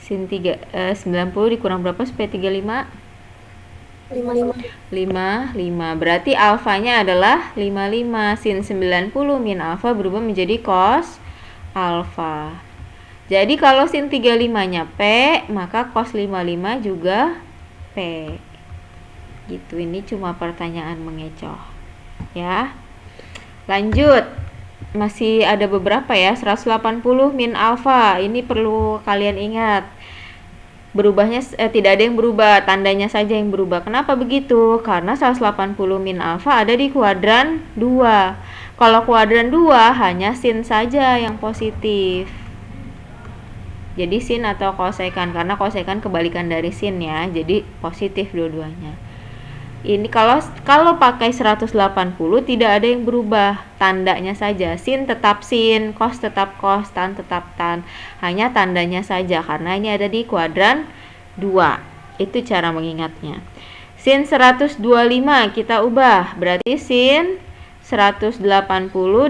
Sin 90 dikurang berapa supaya 35? 55. Berarti alfanya adalah 55. Sin 90 min alfa berubah menjadi cos alfa. Jadi kalau sin 35-nya P, maka cos 55 juga P. Gitu, ini cuma pertanyaan mengecoh. Ya. Lanjut. Masih ada beberapa ya. 180 min alfa. Ini perlu kalian ingat. Berubahnya tidak ada yang berubah, tandanya saja yang berubah. Kenapa begitu? Karena 180 min alfa ada di kuadran 2. Kalau kuadran 2 hanya sin saja yang positif. Jadi sin atau kosekan, karena kosekan kebalikan dari sin ya. Jadi positif dua-duanya. Ini kalau pakai 180 tidak ada yang berubah, tandanya saja. Sin tetap sin, cos tetap cos, tan tetap tan. Hanya tandanya saja karena ini ada di kuadran 2. Itu cara mengingatnya. Sin 125 kita ubah, berarti sin 180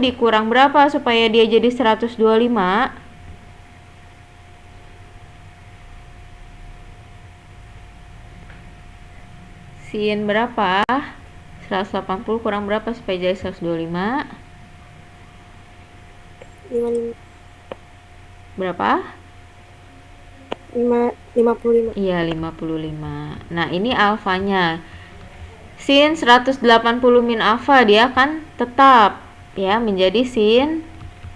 dikurang berapa supaya dia jadi 125? Sin berapa? 180 kurang berapa supaya jadi 125? 55. Berapa? 55. Iya, 55. Nah, ini alfanya. Sin 180 min alfa dia kan tetap ya menjadi sin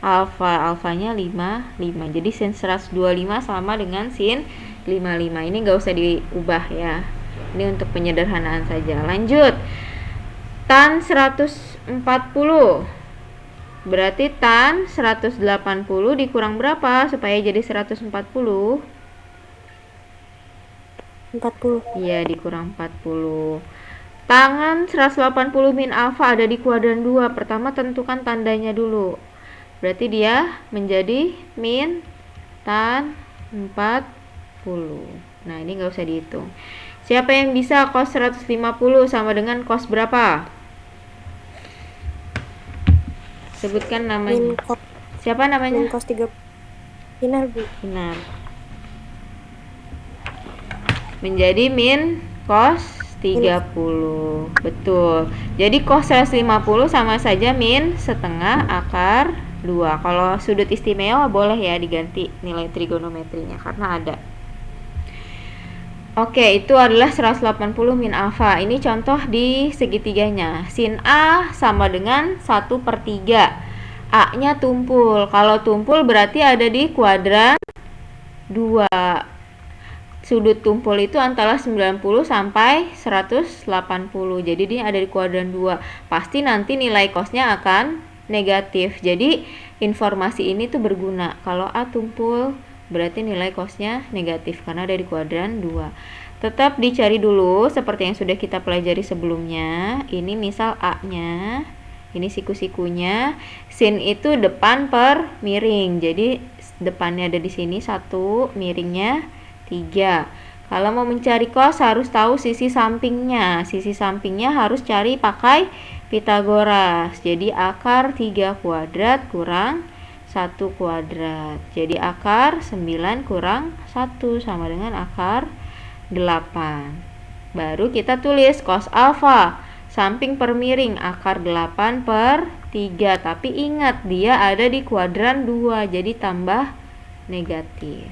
alfa. Alfanya 55. Jadi sin 125 sama dengan sin 55. Ini nggak usah diubah ya. Ini untuk penyederhanaan saja. Lanjut. Tan 140. Berarti tan 180 dikurang berapa supaya jadi 140? 40. Iya, dikurang 40. Tangan 180 min alfa ada di kuadran 2. Pertama tentukan tandanya dulu. Berarti dia menjadi min tan 40. Nah, ini nggak usah dihitung. Siapa yang bisa cos 150 sama dengan cos berapa? Sebutkan namanya. Min cos. Siapa namanya? Min cos 30. Benar, Bu. Benar. Menjadi min cos 30. Betul. Jadi cos 150 sama saja min setengah akar 2. Kalau sudut istimewa boleh ya diganti nilai trigonometrinya karena ada. Oke, itu adalah 180 min alfa. Ini contoh di segitiganya. Sin A sama dengan 1/3. A-nya tumpul. Kalau tumpul berarti ada di kuadran 2. Sudut tumpul itu antara 90 sampai 180. Jadi dia ada di kuadran 2. Pasti nanti nilai cosnya akan negatif. Jadi informasi ini tuh berguna. Kalau A tumpul berarti nilai cosnya negatif karena ada di kuadran 2. Tetap dicari dulu seperti yang sudah kita pelajari sebelumnya. Ini misal A-nya, ini siku-sikunya. Sin itu depan per miring. Jadi depannya ada di sini 1, miringnya 3. Kalau mau mencari cos harus tahu sisi sampingnya. Sisi sampingnya harus cari pakai Pitagoras. Jadi akar 3 kuadrat kurang 1 kuadrat. Jadi akar 9 kurang 1 sama dengan akar 8. Baru kita tulis cos alfa. Samping per miring akar 8 per 3. Tapi ingat dia ada di kuadran 2. Jadi tambah negatif.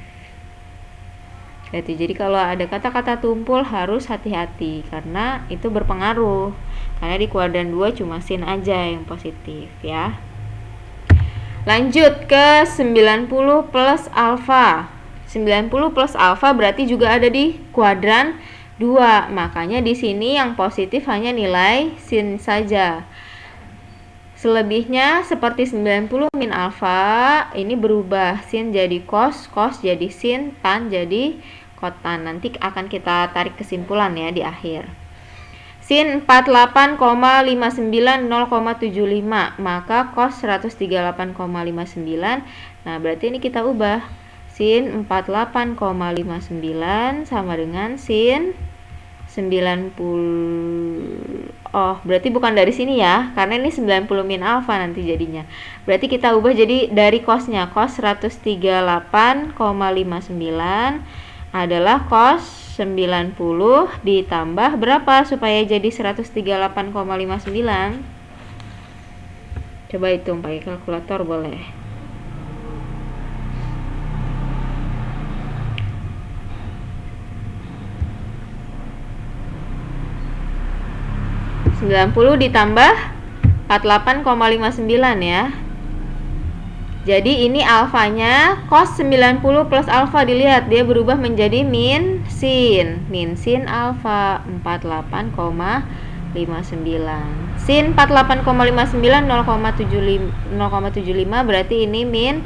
Jadi kalau ada kata-kata tumpul harus hati-hati karena itu berpengaruh. Karena di kuadran 2 cuma sin aja yang positif ya. Lanjut ke 90 plus alfa. 90 plus alfa berarti juga ada di kuadran 2. Makanya di sini yang positif hanya nilai sin saja. Selebihnya seperti 90 min alfa ini berubah. Sin jadi cos, cos jadi sin, tan jadi kotan. Nanti akan kita tarik kesimpulan ya di akhir. Sin 48,59 0,75 maka cos 138,59. Nah, berarti ini kita ubah. Sin 48,59 sama dengan sin 90. Oh, berarti bukan dari sini ya, karena ini 90 min alfa nanti jadinya. Berarti kita ubah jadi dari cosnya. Cos 138,59 adalah cos 90 ditambah berapa supaya jadi 138,59? Coba hitung pakai kalkulator boleh. ditambah 48,59 ya. Jadi ini alfanya cos 90 plus alfa, dilihat dia berubah menjadi min sin. Min sin alfa 48,59. Sin 48,59 0,75 berarti ini min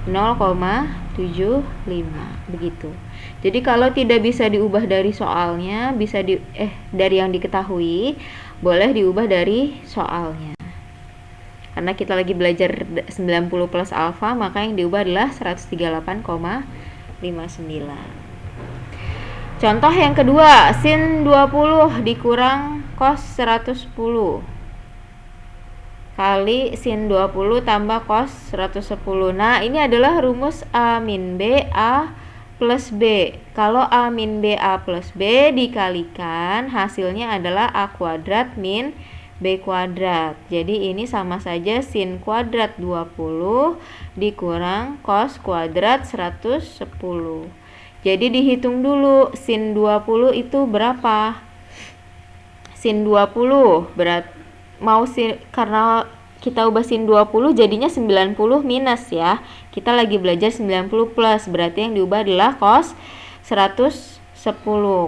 0,75 begitu. Jadi kalau tidak bisa diubah dari soalnya, bisa dari yang diketahui, boleh diubah dari soalnya. Karena kita lagi belajar 90 plus alfa, maka yang diubah adalah 138,59. Contoh yang kedua, sin 20 dikurang cos 110 kali sin 20 tambah cos 110. Nah, ini adalah rumus A min B, A plus B. Kalau A min B, A plus B dikalikan, hasilnya adalah A kuadrat min B kuadrat. Jadi ini sama saja sin kuadrat 20 dikurang cos kuadrat 110. Jadi dihitung dulu sin 20 itu berapa? Sin 20 karena kita ubah sin 20 jadinya 90 minus ya. Kita lagi belajar 90 plus, berarti yang diubah adalah cos 110.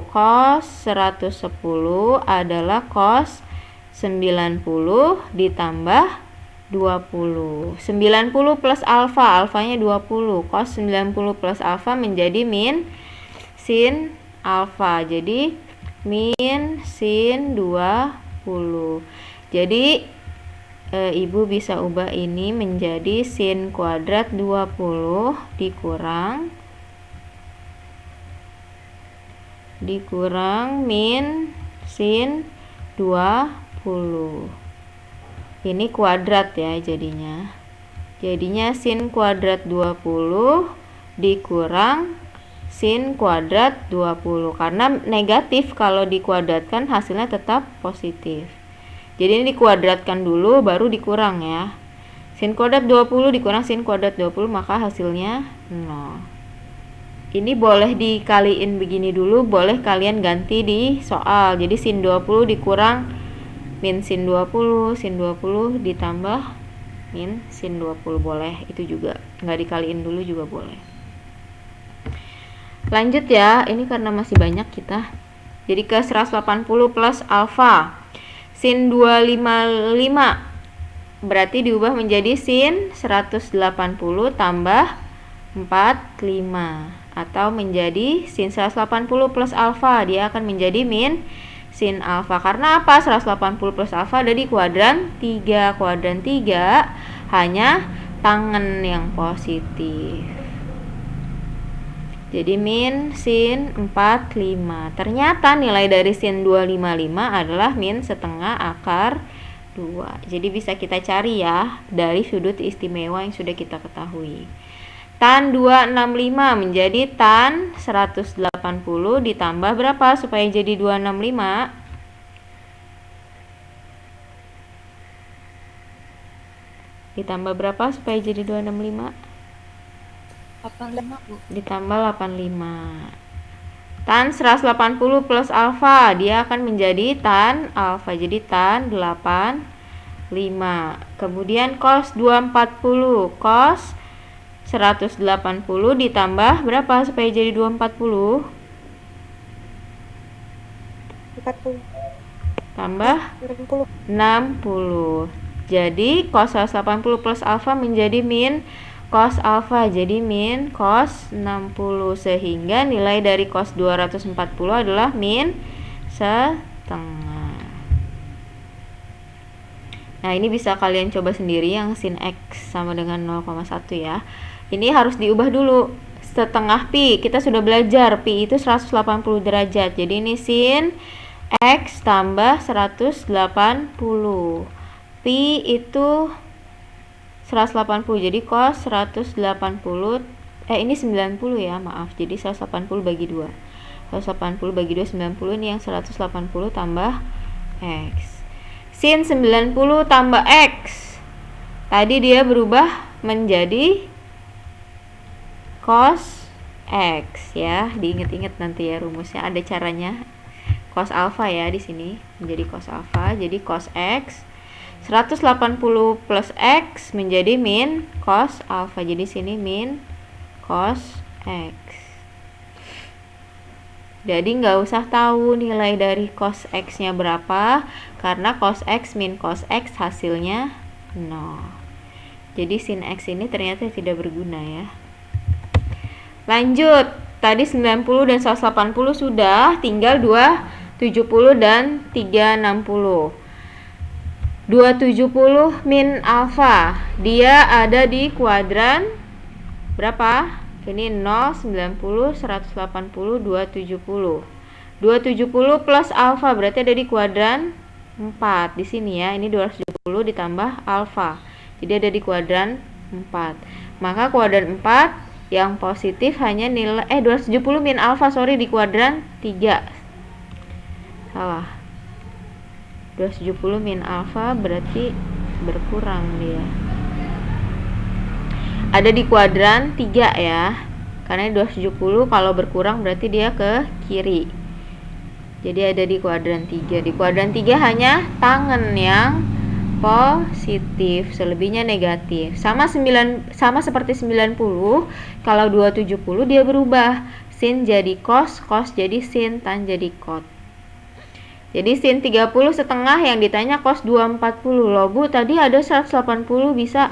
Cos 110 adalah cos 90 ditambah 20. 90 plus alfa, alfanya 20. Cos 90 plus alfa menjadi min sin alfa. Jadi min sin 20. Jadi ibu bisa ubah ini menjadi sin kuadrat 20 dikurang min sin 20. Ini kuadrat ya jadinya. Jadinya sin kuadrat 20 dikurang sin kuadrat 20. Karena negatif kalau dikuadratkan hasilnya tetap positif. Jadi ini dikuadratkan dulu baru dikurang ya. Sin kuadrat 20 dikurang sin kuadrat 20 maka hasilnya 0. Ini boleh dikaliin begini dulu, boleh kalian ganti di soal. Jadi sin 20 dikurang min sin 20, sin 20 ditambah min sin 20 boleh. Itu juga nggak dikaliin dulu juga boleh. Lanjut ya, ini karena masih banyak kita. Jadi ke 180 plus alfa. Sin 255 berarti diubah menjadi sin 180 tambah 45 atau menjadi sin 180 plus alfa, dia akan menjadi min sin alfa. Karena apa? 180 plus alfa ada di kuadran 3. Kuadran 3 hanya tangen yang positif. Jadi min sin 45. Ternyata nilai dari sin 255 adalah min setengah akar 2. Jadi bisa kita cari ya dari sudut istimewa yang sudah kita ketahui. Tan 265 menjadi tan 180 ditambah berapa supaya jadi 265? Ditambah berapa supaya jadi 265? 85, Bu. Ditambah 85. Tan 180 plus alfa, dia akan menjadi tan alfa, jadi tan 85. Kemudian cos 240, cos 180 ditambah berapa supaya jadi 240? 40. Tambah 60. Jadi cos 180 plus alfa menjadi min cos alfa, jadi min cos 60, sehingga nilai dari cos 240 adalah min setengah. Nah, ini bisa kalian coba sendiri yang sin X sama dengan 0,1 ya. Ini harus diubah dulu. Setengah pi, kita sudah belajar pi itu 180 derajat. Jadi ini sin X tambah 180. Pi itu 180, jadi cos 180, ini 90 ya, maaf. Jadi 180 bagi 2. 180 bagi 2 90, ini yang 180 tambah X. Sin 90 tambah X. Tadi dia berubah menjadi cos X ya. Diingat-ingat nanti ya rumusnya, ada caranya. Cos alfa ya di sini menjadi cos alfa, jadi cos X 180 plus X menjadi min cos alfa. Jadi sini min cos X. Jadi nggak usah tahu nilai dari cos X nya berapa, karena cos X min cos X hasilnya 0. Jadi sin X ini ternyata tidak berguna ya. Lanjut, tadi 90 dan 180 sudah, tinggal 270 dan 360. 270 min alfa, dia ada di kuadran berapa? Ini 0, 90, 180, 270. 270 plus alfa berarti ada di kuadran 4 di sini ya. Ini 270 ditambah alfa. Jadi ada di kuadran 4. Maka kuadran 4 yang positif hanya nilai 270 min alfa, sorry, di kuadran 3. Salah. 270 min alfa berarti berkurang dia. Ada di kuadran 3 ya. Karena 270 kalau berkurang berarti dia ke kiri. Jadi ada di kuadran 3. Di kuadran 3 hanya tangen yang positif, selebihnya negatif. Sama seperti 90, kalau 270 dia berubah. Sin jadi cos, cos jadi sin, tan jadi cot. Jadi sin 30 setengah yang ditanya cos 240. Loh Bu, tadi ada 180 bisa.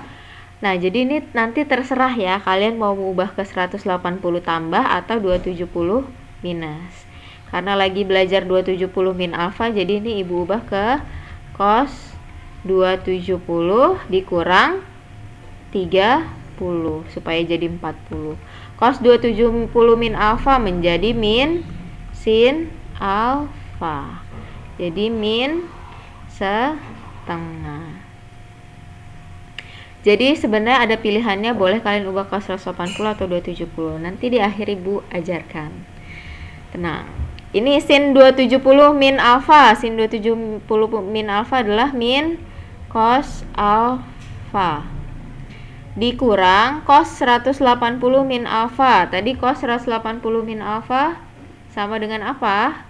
Nah, jadi ini nanti terserah ya, kalian mau mengubah ke 180 tambah atau 270 minus. Karena lagi belajar 270 min alfa, jadi ini Ibu ubah ke cos 270 dikurang 30 supaya jadi 40. Cos 270 min alfa menjadi min sin alfa. Jadi min setengah. Jadi sebenarnya ada pilihannya, boleh kalian ubah ke 180 atau 270. Nanti di akhir Ibu ajarkan. Tenang. Ini sin 270 min alfa. Sin 270 min alfa adalah min cos alfa. Dikurang cos 180 min alfa. Tadi cos 180 min alfa sama dengan apa?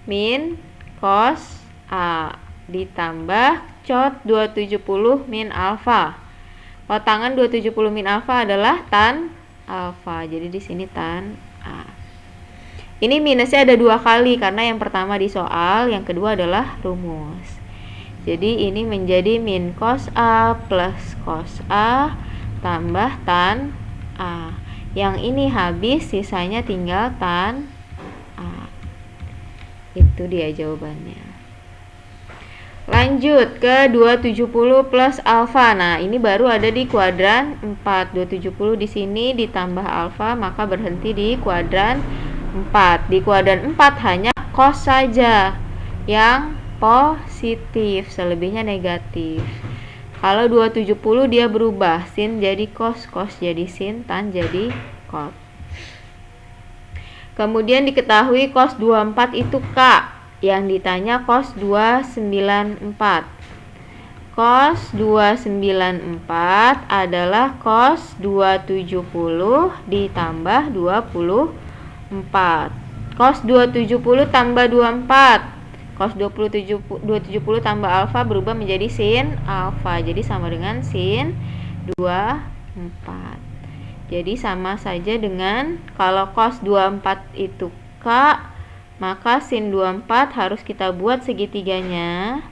Min cos A ditambah cot 270 min alfa. Kotangan 270 min alfa adalah tan alfa. Jadi di sini tan A. Ini minusnya ada 2 kali karena yang pertama di soal, yang kedua adalah rumus. Jadi ini menjadi min cos A plus cos A tambah tan A. Yang ini habis, sisanya tinggal tan A. Itu dia jawabannya. Lanjut ke 270 plus alfa. Nah, ini baru ada di kuadran 4. 270 di sini ditambah alfa, maka berhenti di kuadran 4. Di kuadran 4 hanya cos saja yang positif, selebihnya negatif. Kalau 270 dia berubah, sin jadi cos, cos jadi sin, tan jadi cot. Kemudian diketahui cos 24 itu K. Yang ditanya cos 294. Cos 294 adalah cos 270 ditambah 24. Cos 270 tambah 24. Cos 270 tambah alfa berubah menjadi sin alfa. Jadi sama dengan sin 24. Jadi sama saja dengan kalau cos 24 itu K, maka sin 24 harus kita buat segitiganya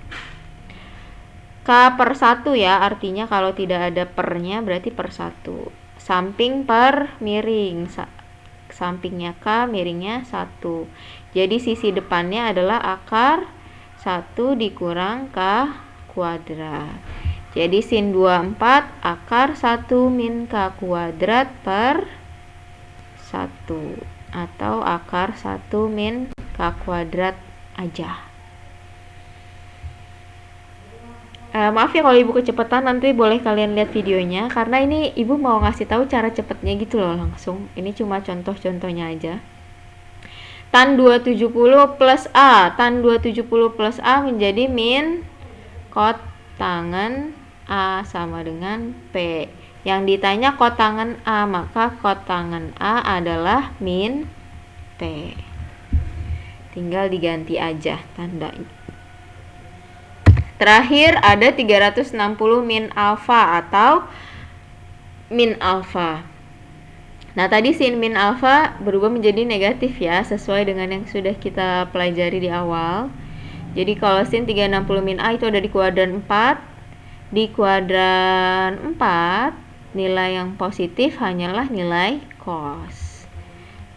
K per 1 ya, artinya kalau tidak ada pernya berarti per 1. Samping per miring, sampingnya K, miringnya 1. Jadi sisi depannya adalah akar 1 dikurang K kuadrat. Jadi sin 24 akar 1 min K kuadrat per 1. Atau akar 1 min K kuadrat aja. Maaf ya kalau Ibu kecepatan, nanti boleh kalian lihat videonya karena ini Ibu mau ngasih tahu cara cepatnya gitu loh langsung. Ini cuma contoh-contohnya aja. Tan 270 plus A. Tan 270 plus A menjadi min kot tangen A sama dengan P. Yang ditanya kotangan A, maka kotangan A adalah min P. Tinggal diganti aja tandanya. Terakhir ada 360 min alfa atau min alfa. Nah, tadi sin min alfa berubah menjadi negatif ya, sesuai dengan yang sudah kita pelajari di awal. Jadi kalau sin 360 min A itu ada di kuadran 4. Di kuadran 4 nilai yang positif hanyalah nilai cos.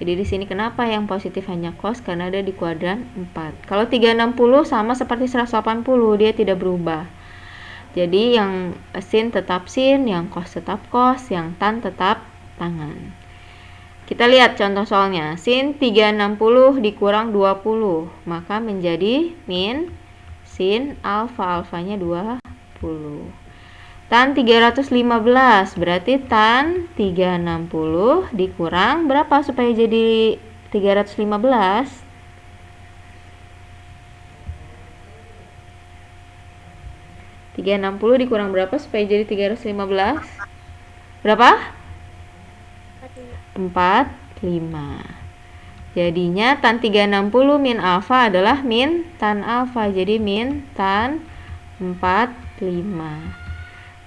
Jadi di sini kenapa yang positif hanya cos? Karena ada di kuadran 4. Kalau 360 sama seperti 180, dia tidak berubah. Jadi yang sin tetap sin, yang cos tetap cos, yang tan tetap tangan. Kita lihat contoh soalnya. Sin 360 dikurang 20, maka menjadi min sin alfa, alfanya 20. Tan 315, berarti tan 360 dikurang berapa supaya jadi 315? 360 dikurang berapa supaya jadi 315? Berapa? 45. Jadinya tan 360 min alfa adalah min tan alfa. Jadi min tan 45.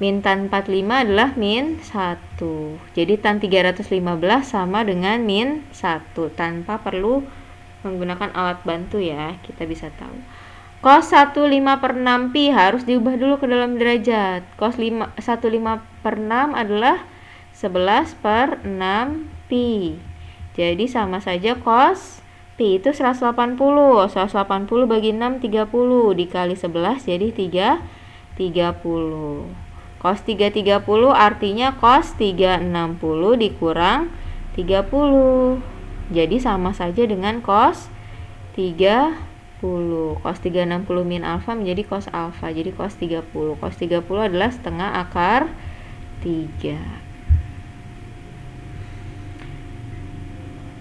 Min tan 45 adalah min 1. Jadi tan 315 sama dengan min 1. Tanpa perlu menggunakan alat bantu ya, kita bisa tahu. Cos 15 per 6 pi harus diubah dulu ke dalam derajat. Cos 15 per 6 adalah 11 per 6 pi. Jadi sama saja cos pi itu 180. 180 bagi 6 30 dikali 11 jadi 30. Cos 330 artinya cos 360 dikurang 30. Jadi sama saja dengan cos 30. Cos 360 min alfa menjadi cos alfa. Jadi cos 30. Cos 30 adalah setengah akar 3.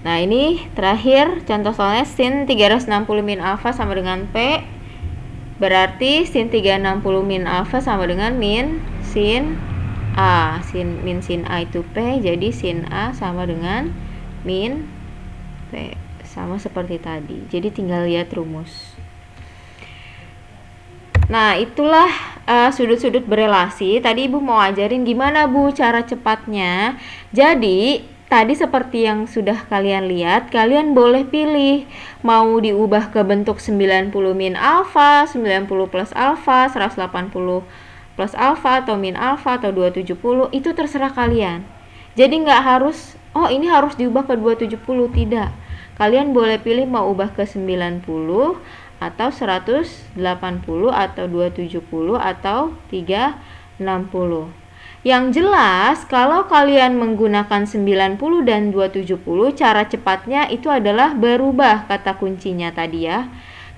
Nah, ini terakhir contoh soalnya sin 360 min alfa sama dengan P. Berarti sin 360 min alfa sama dengan min sin A. Min sin A itu P, jadi sin A sama dengan min P. Sama seperti tadi. Jadi tinggal lihat rumus. Nah, itulah sudut-sudut berelasi. Tadi Ibu mau ajarin gimana Bu cara cepatnya. Jadi tadi seperti yang sudah kalian lihat, kalian boleh pilih mau diubah ke bentuk 90 min alfa, 90 plus alfa, 180 plus alfa, atau min alfa, atau 270, itu terserah kalian. Jadi nggak harus, oh ini harus diubah ke 270, tidak. Kalian boleh pilih mau ubah ke 90, atau 180, atau 270, atau 360. Yang jelas, kalau kalian menggunakan 90 dan 270, cara cepatnya itu adalah berubah kata kuncinya tadi ya.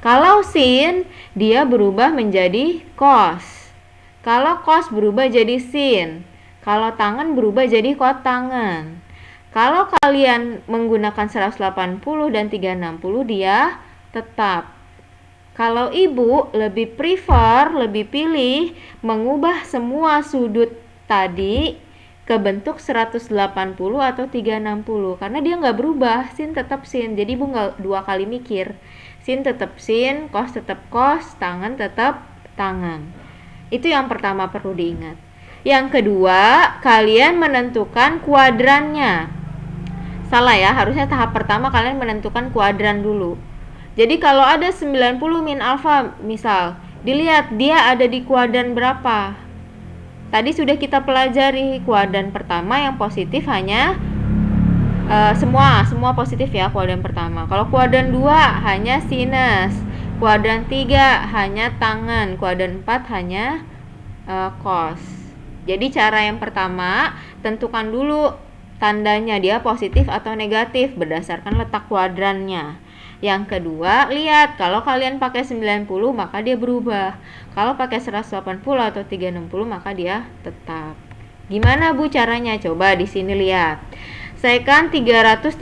Kalau sin, dia berubah menjadi cos. Kalau cos berubah jadi sin. Kalau tangan berubah jadi kotangan. Kalau kalian menggunakan 180 dan 360, dia tetap. Kalau Ibu lebih prefer, lebih pilih mengubah semua sudut tadi ke bentuk 180 atau 360, karena dia nggak berubah, sin tetap sin. Jadi Ibu nggak dua kali mikir. Sin tetap sin, cos tetap cos, tangan tetap tangan. Itu yang pertama perlu diingat. Yang kedua, kalian menentukan kuadrannya. Salah ya, harusnya tahap pertama kalian menentukan kuadran dulu. Jadi kalau ada 90 min alfa misal, dilihat dia ada di kuadran berapa. Tadi sudah kita pelajari kuadran pertama yang positif hanya semua positif ya kuadran pertama. Kalau kuadran 2 hanya sinus, kuadran 3 hanya tangan, kuadran 4 hanya cos. Jadi cara yang pertama, tentukan dulu tandanya dia positif atau negatif berdasarkan letak kuadrannya. Yang kedua, lihat kalau kalian pakai 90 maka dia berubah. Kalau pakai 180 atau 360 maka dia tetap. Gimana Bu caranya? Coba di sini lihat. Sekant 330.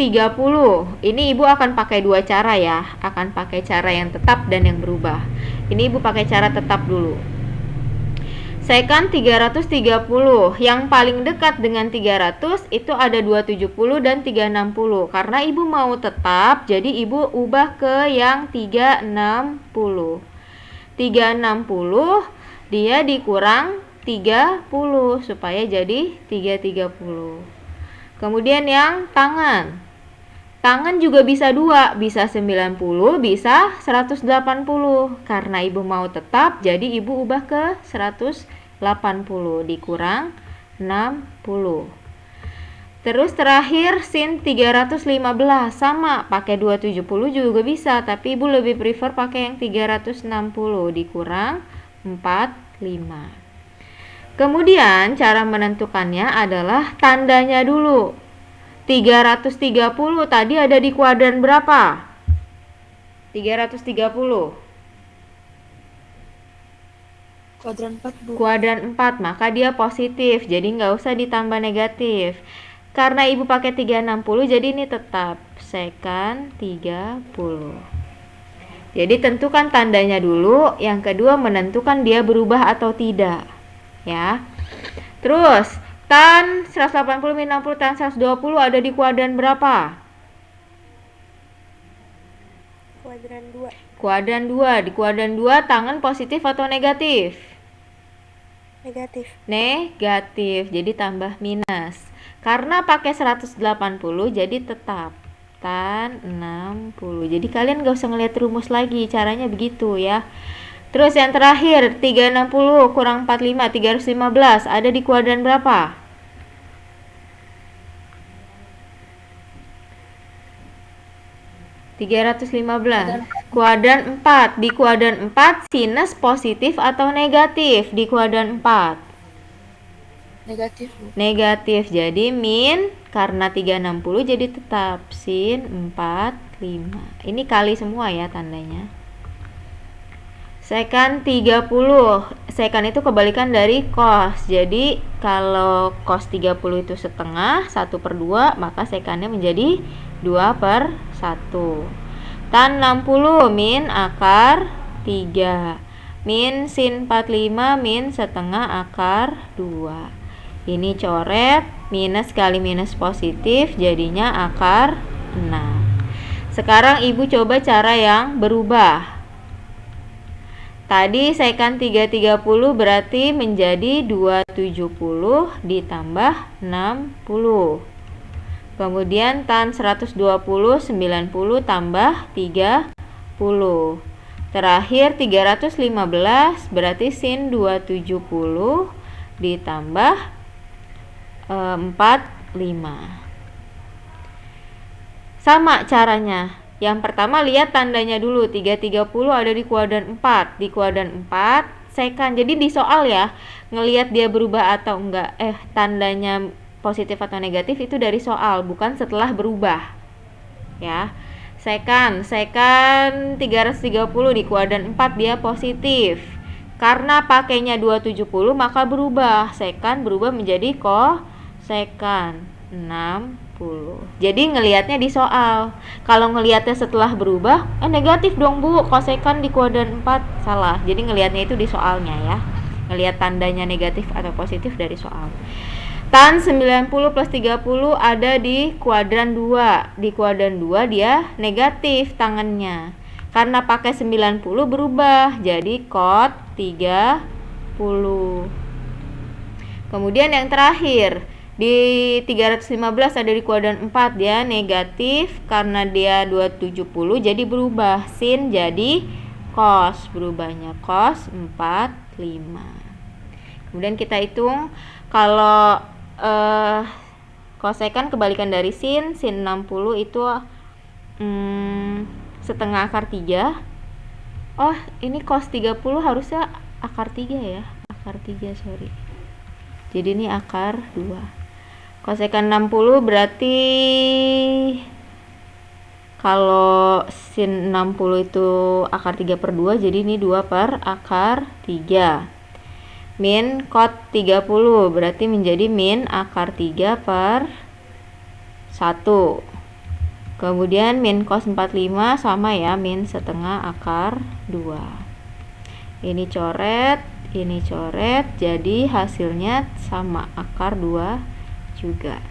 Ini Ibu akan pakai dua cara ya. Akan pakai cara yang tetap dan yang berubah. Ini Ibu pakai cara tetap dulu. Sekant 330, yang paling dekat dengan 300 itu ada 270 dan 360. Karena Ibu mau tetap, jadi Ibu ubah ke yang 360. 360 dia dikurang 30 supaya jadi 330. Kemudian yang tangan. Tangan juga bisa dua, bisa 90, bisa 180. Karena Ibu mau tetap, jadi Ibu ubah ke 180 dikurang 60. Terus terakhir sin 315 sama, pakai 270 juga bisa, tapi Ibu lebih prefer pakai yang 360 dikurang 45. Kemudian cara menentukannya adalah tandanya dulu. 330 tadi ada di kuadran berapa? 330 Kuadran 4, Bu. kuadran 4, maka dia positif, jadi nggak usah ditambah negatif. Karena ibu pakai 360, jadi ini tetap secant 30. Jadi tentukan tandanya dulu, yang kedua menentukan dia berubah atau tidak, ya. Terus tan 180 min 60 tan 120 ada di kuadran berapa? Kuadran 2. Kuadran 2. Di kuadran 2 tangan positif atau negatif? Negatif. Negatif, jadi tambah minus. Karena pakai 180 jadi tetap tan 60. Jadi kalian gak usah ngeliat rumus lagi, caranya begitu ya. Terus yang terakhir 360 kurang 45 315 ada di kuadran berapa? Kuadran 4. Di kuadran 4 sinus positif atau negatif di kuadran 4? Negatif, Bu. Negatif, jadi min karena 360 jadi tetap sin 45. Ini kali semua ya tandanya. Secant 30. Secant itu kebalikan dari cos. Jadi kalau cos 30 itu setengah 1/2, maka secantnya menjadi 2/1. Tan 60 min akar 3. Min sin 45 min setengah akar 2. Ini coret, minus kali minus positif, jadinya akar 6. Sekarang ibu coba cara yang berubah. Tadi secant 330 berarti menjadi 270 ditambah 60. Kemudian tan 120 90 tambah 30. Terakhir 315 berarti sin 270 ditambah 45. Sama caranya. Yang pertama lihat tandanya dulu. 330 ada di kuadran 4. Di kuadran 4 secant. Jadi di soal ya, ngelihat dia berubah atau enggak, tandanya positif atau negatif itu dari soal, bukan setelah berubah. Ya. Secant 330 di kuadran 4 dia positif. Karena pakainya 270 maka berubah. Secant berubah menjadi secant 60. Jadi ngelihatnya di soal. Kalau ngelihatnya setelah berubah, negatif dong Bu. Cosecant di kuadran 4 salah. Jadi ngelihatnya itu di soalnya ya. Ngelihat tandanya negatif atau positif dari soal. Tan 90 plus 30 ada di kuadran 2. Di kuadran 2 dia negatif tangannya. Karena pakai 90 berubah jadi cot 30. Kemudian yang terakhir di 315 ada di kuadran 4, dia negatif karena dia 270 jadi berubah sin jadi cos, berubahnya cos 45. Kemudian kita hitung kalau cosecant kebalikan dari sin 60 itu setengah akar 3. Oh, ini cos 30 harusnya akar 3 ya. Akar 3, sorry. Jadi ini akar 2. Cosecant 60 berarti kalau sin 60 itu akar 3/2, jadi ini 2 per akar 3. Min cot 30 berarti menjadi min akar 3 per 1. Kemudian min cos 45 sama ya, min setengah akar 2. Ini coret, jadi hasilnya sama akar 2 juga.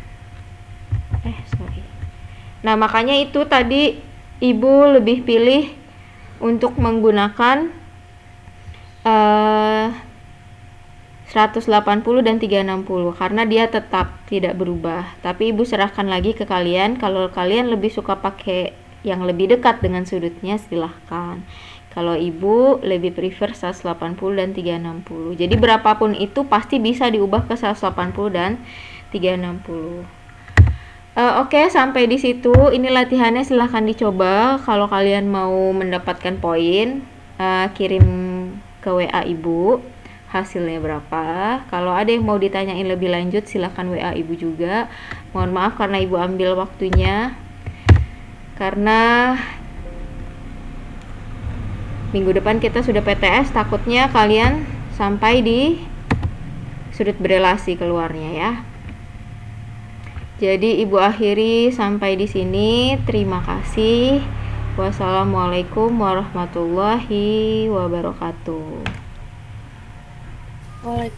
Nah, makanya itu tadi ibu lebih pilih untuk menggunakan 180 dan 360 karena dia tetap tidak berubah. Tapi ibu serahkan lagi ke kalian, kalau kalian lebih suka pakai yang lebih dekat dengan sudutnya silahkan. Kalau ibu lebih prefer 180 dan 360. Jadi berapapun itu pasti bisa diubah ke 180 dan 360. Oke, sampai di situ. Ini latihannya silahkan dicoba. Kalau kalian mau mendapatkan poin, kirim ke WA ibu. hasilnya berapa. Kalau ada yang mau ditanyain lebih lanjut silahkan WA ibu juga. Mohon maaf karena ibu ambil waktunya, karena minggu depan kita sudah PTS, takutnya kalian sampai di sudut berelasi keluarnya ya. Jadi ibu akhiri sampai di sini. Terima kasih. Wassalamualaikum warahmatullahi wabarakatuh. Waalaikumsalam.